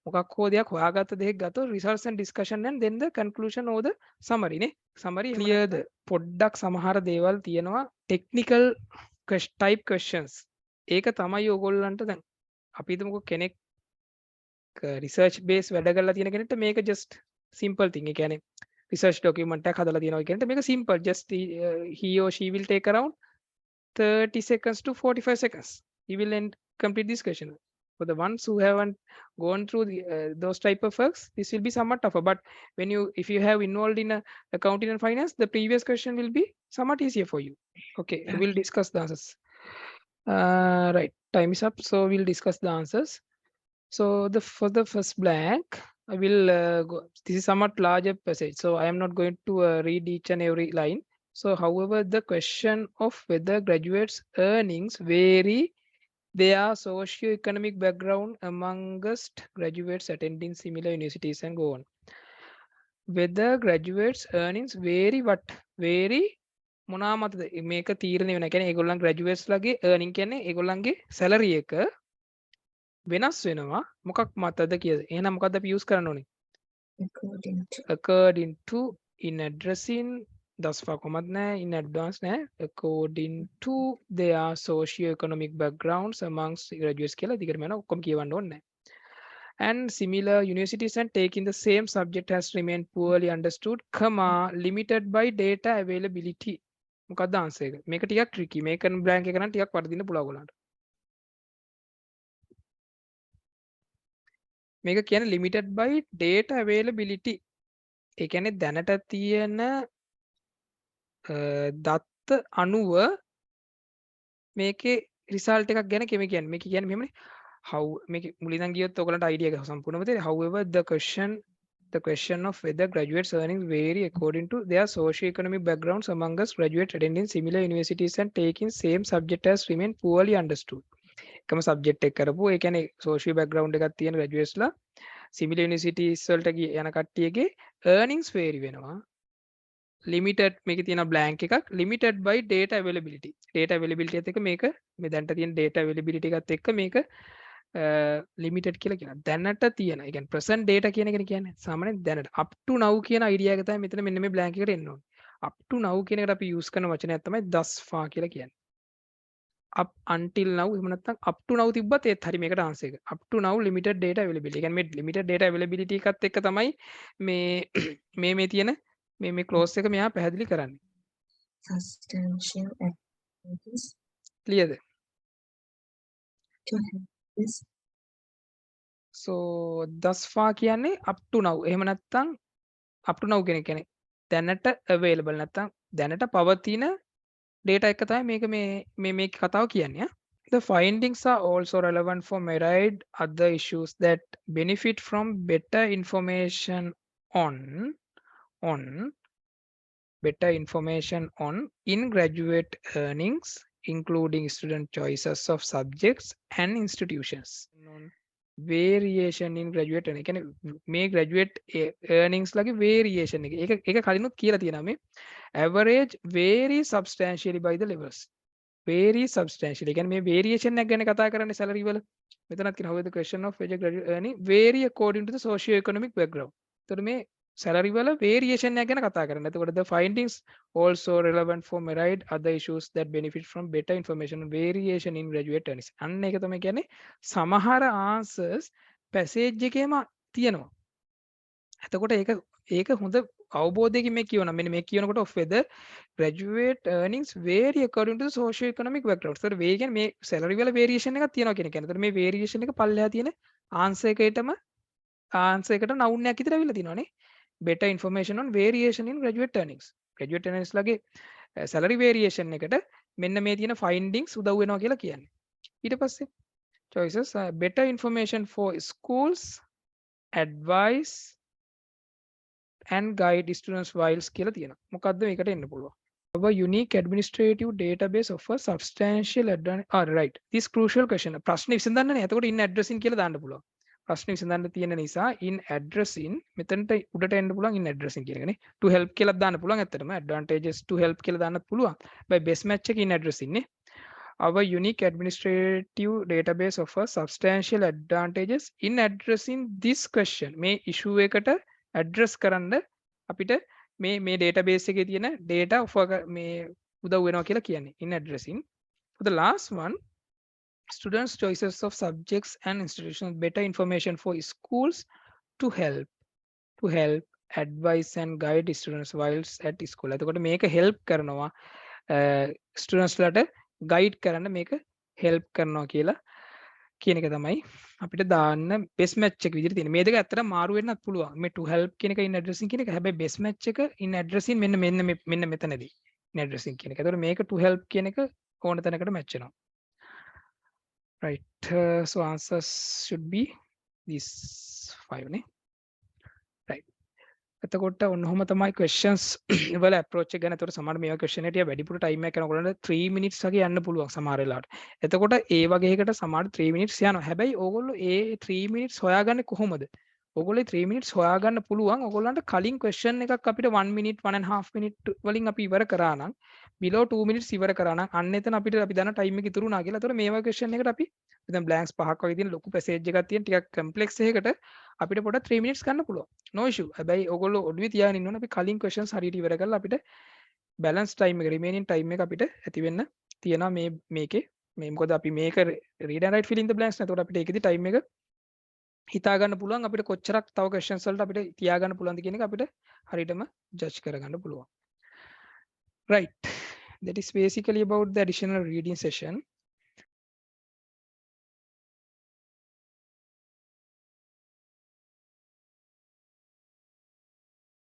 මොකක් හෝ දෙයක් හොයාගත්ත දෙයක් ගත්තොත් results and discussion and then the conclusion or the summary නේ. summary clearද? පොඩ්ඩක් සමහර දේවල් තියෙනවා technical type questions. ඒක තමයි ඔයගොල්ලන්ට දැන් අපි හිතමුකෝ කෙනෙක් research base වැඩ කරලා තියෙන කෙනෙක්ට මේක just simple thing. ඒ කියන්නේ research document එකක් හදලා තියෙනවා කියනට මේක simple, just he or she will take around 30 seconds to 45 seconds. He will complete this question. For the ones who haven't gone through those type of works, this will be somewhat tougher. But if you have involved in accounting and finance, the previous question will be somewhat easier for you. Okay, we'll discuss the answers. Right, time is up, so we'll discuss the answers. So for the first blank, I will go. This is somewhat larger passage, so I am not going to read each and every line. So however, the question of whether graduates' earnings vary their socio-economic background amongst graduates attending similar universities and go on. Whether graduates' earnings vary, what vary මොනවා මතද මේක තීරණය වෙන. කියන්නේ ඒගොල්ලන් graduates ලගේ earning කියන්නේ ඒගොල්ලන්ගේ salary එක වෙනස් වෙනවා මොකක් මතද කියලා. එහෙනම් මොකද්ද අපි use කරන්න ඕනේ? according to in addressing thus far කොමත් නැහැ, in advance නැහැ, according to their socio-economic backgrounds amongst graduates කියලා දිගටම යනවා. ඔක්කොම කියවන්න ඕනේ නැහැ. And similar universities and taking the same subject has remained poorly understood, limited by data availability. මොකක්ද answer එක? මේක ටිකක් tricky. මේක blank එක නම් ටිකක් වර්ධින්න පුළුවන් ඔයගොල්ලන්ට. මේක කියන්නේ limited by data availability. ඒ කියන්නේ දැනට තියෙන දත්ත අනුව මේකේ result එකක් ගැන කෙමේ කියන්නේ. මේක කියන්නේ මෙහෙමනේ. how මේක මුලින්ම ගියොත් ඔයගලන්ට idea එක සම්පූර්ණව තේරෙයි. However, the question of whether graduates earnings vary according to their socio-economic backgrounds among us graduates attending similar universities and taking same subject has remained poorly understood. එකම subject එක කරපුවා ඒ කියන්නේ social background එකක් තියෙන graduates ලා similar universities වලට යන කට්ටියගේ earnings vary වෙනවා. limited මේකේ තියෙන blank එකක් limited by data availability. data availability එකත් එක්ක මේක මේ දැනට තියෙන data availability එකත් එක්ක මේක limited කියලා කියනවා. දැනට තියෙන. ඒ කියන්නේ present data කියන එකනේ කියන්නේ. සාමාන්‍යයෙන් දැනට up to now කියන idea එක තමයි මෙතන මෙන්න මේ blank එකට එන්න ඕනේ. up to now කියන එකට අපි use කරන වචනයක් තමයි thus far කියලා කියන්නේ. up until now එහෙම නැත්නම් up to now තිබ්බත් ඒත් හරි මේකට answer එක. up to now limited data availability. ඒ කියන්නේ මේ limited data availability එකත් එක්ක තමයි මේ තියෙන මේ clause එක මෙයා පැහැදිලි කරන්නේ. Substantial activities clearද? to have this so thus far කියන්නේ up to now. එහෙම නැත්නම් up to now කියන එක කියන්නේ දැනට available නැත්නම් දැනට පවතින data එක තමයි මේ කතාව කියන්නේ. The findings are also relevant for myriad other issues that benefit from better information on in graduate earnings, including student choices of subjects and institutions. Variation in graduate earning. කියන්නේ මේ graduate earnings ලගේ variation එක කලිනුත් කියලා තියෙනවා මේ average vary substantially by the levels. Vary substantially. කියන්නේ මේ variation එක ගැන කතා කරන්නේ salary වල. මෙතනත් කියන how the question of whether graduate earning vary according to the socio-economic background. එතකොට මේ salary වල variation එක ගැන කතා කරන්නේ. එතකොට the findings also relevant for myriad other issues that benefit from better information on variation in graduate earnings. අන්න ඒක තමයි කියන්නේ සමහර answers passage එකේම තියෙනවා. එතකොට ඒක හොඳ අවබෝධයකින් මේ කියවනවා. මෙන්න මේ කියනකොට of whether graduate earnings vary according to the socio economic background. ඒතර වේ කියන්නේ මේ salary වල variation එකක් තියෙනවා කියන එක. ඒතර මේ variation එක පල්ලෙහා තියෙන answer එකේටම answer එකට noun එකක් විතර අවිල්ල තියෙනවානේ. better information on variation in graduate earnings. graduate earnings ලගේ salary variation එකට මෙන්න මේ තියෙන findings උදව් වෙනවා කියලා කියන්නේ. ඊට පස්සේ choices better information for schools, advice and guide students whilst කියලා තියෙනවා. මොකද්ද මේකට එන්න පුළුවන්. Our unique administrative database offers substantial advantage. Right. This crucial question. ප්‍රශ්න විසඳන්න නේ. එතකොට in addressing කියලා දාන්න පුළුවන්. ප්‍රශ්න විසඳන්න තියෙන නිසා in addressing මෙතනට උඩට එන්න පුළුවන් in addressing කියන එකනේ. To help කියලා දාන්න පුළුවන් ඇත්තටම. advantages to help කියලා දාන්නත් පුළුවන්. by best match එක in addressing නේ. Our unique administrative database offers substantial advantages in addressing this question. මේ issue එකට address කරන්න අපිට මේ database එකේ තියෙන data offer මේ උදව් වෙනවා කියලා කියන්නේ in addressing. For the last one, students choices of subjects and institutions, better information for schools to help advise and guide students whilst at school. එතකොට මේක help කරනවා students ලට guide කරන්න මේක help කරනවා කියලා කියන එක තමයි අපිට දාන්න best match එක විදිහට තියෙන්නේ. මේ දෙක ඇත්තට මාරු වෙන්නත් පුළුවන්. මේ to help කියන එක in addressing කියන එක. හැබැයි best match එක in addressing මෙන්න මෙතනදී in addressing කියන එක. ඒතකොට මේක to help කියන එක ඕන තැනකට match වෙනවා. Right. So answers should be these 5 නේ. Right. එතකොට ඔන්නෝම තමයි questions වල approach එක ගැන. ඒතකොට සමහර මේවා question එකට වැඩිපුර time එකක් යනකොට 3 minutes වගේ යන්න පුළුවන් සමහර වෙලාවට. එතකොට ඒ වගේ එකකට සමහර 3 minutes යනවා. හැබැයි ඕගොල්ලෝ ඒ 3 minutes හොයාගන්නේ කොහොමද? ඕගොල්ලෝ 3 minutes හොයාගන්න පුළුවන්. ඕගොල්ලන්ට කලින් question එකක් අපිට 1 minute 1.5 minute වලින් අපි ඉවර කරා නම් below 2 minutes ඉවර කරා නම් අන්න එතන අපිට අපි දන්න time එක ඉතුරු වුණා කියලා. ඒතකොට මේ වගේ question එකකට අපි දැන් blanks පහක් වගේ තියෙන ලොකු passage එකක් තියෙන ටිකක් complex එකකට අපිට පොඩ්ඩක් 3 minutes ගන්න පුළුවන්. No issue. හැබැයි ඕගොල්ලෝ ඔළුවේ තියාගෙන ඉන්න ඕනේ අපි කලින් questions හරියට ඉවර කරලා අපිට balance time එක remaining time එක අපිට ඇති වෙන්න තියෙනවා මේකේ. මේ මොකද අපි මේක read and write fill in the blanks නේද? අපිට ඒකෙදි time එක හිතා ගන්න පුළුවන් අපිට කොච්චරක් තව questions වලට අපිට තියා ගන්න පුළුවන්ද කියන එක අපිට හරියටම judge කරගන්න පුළුවන්. Right. That is basically about the additional reading session.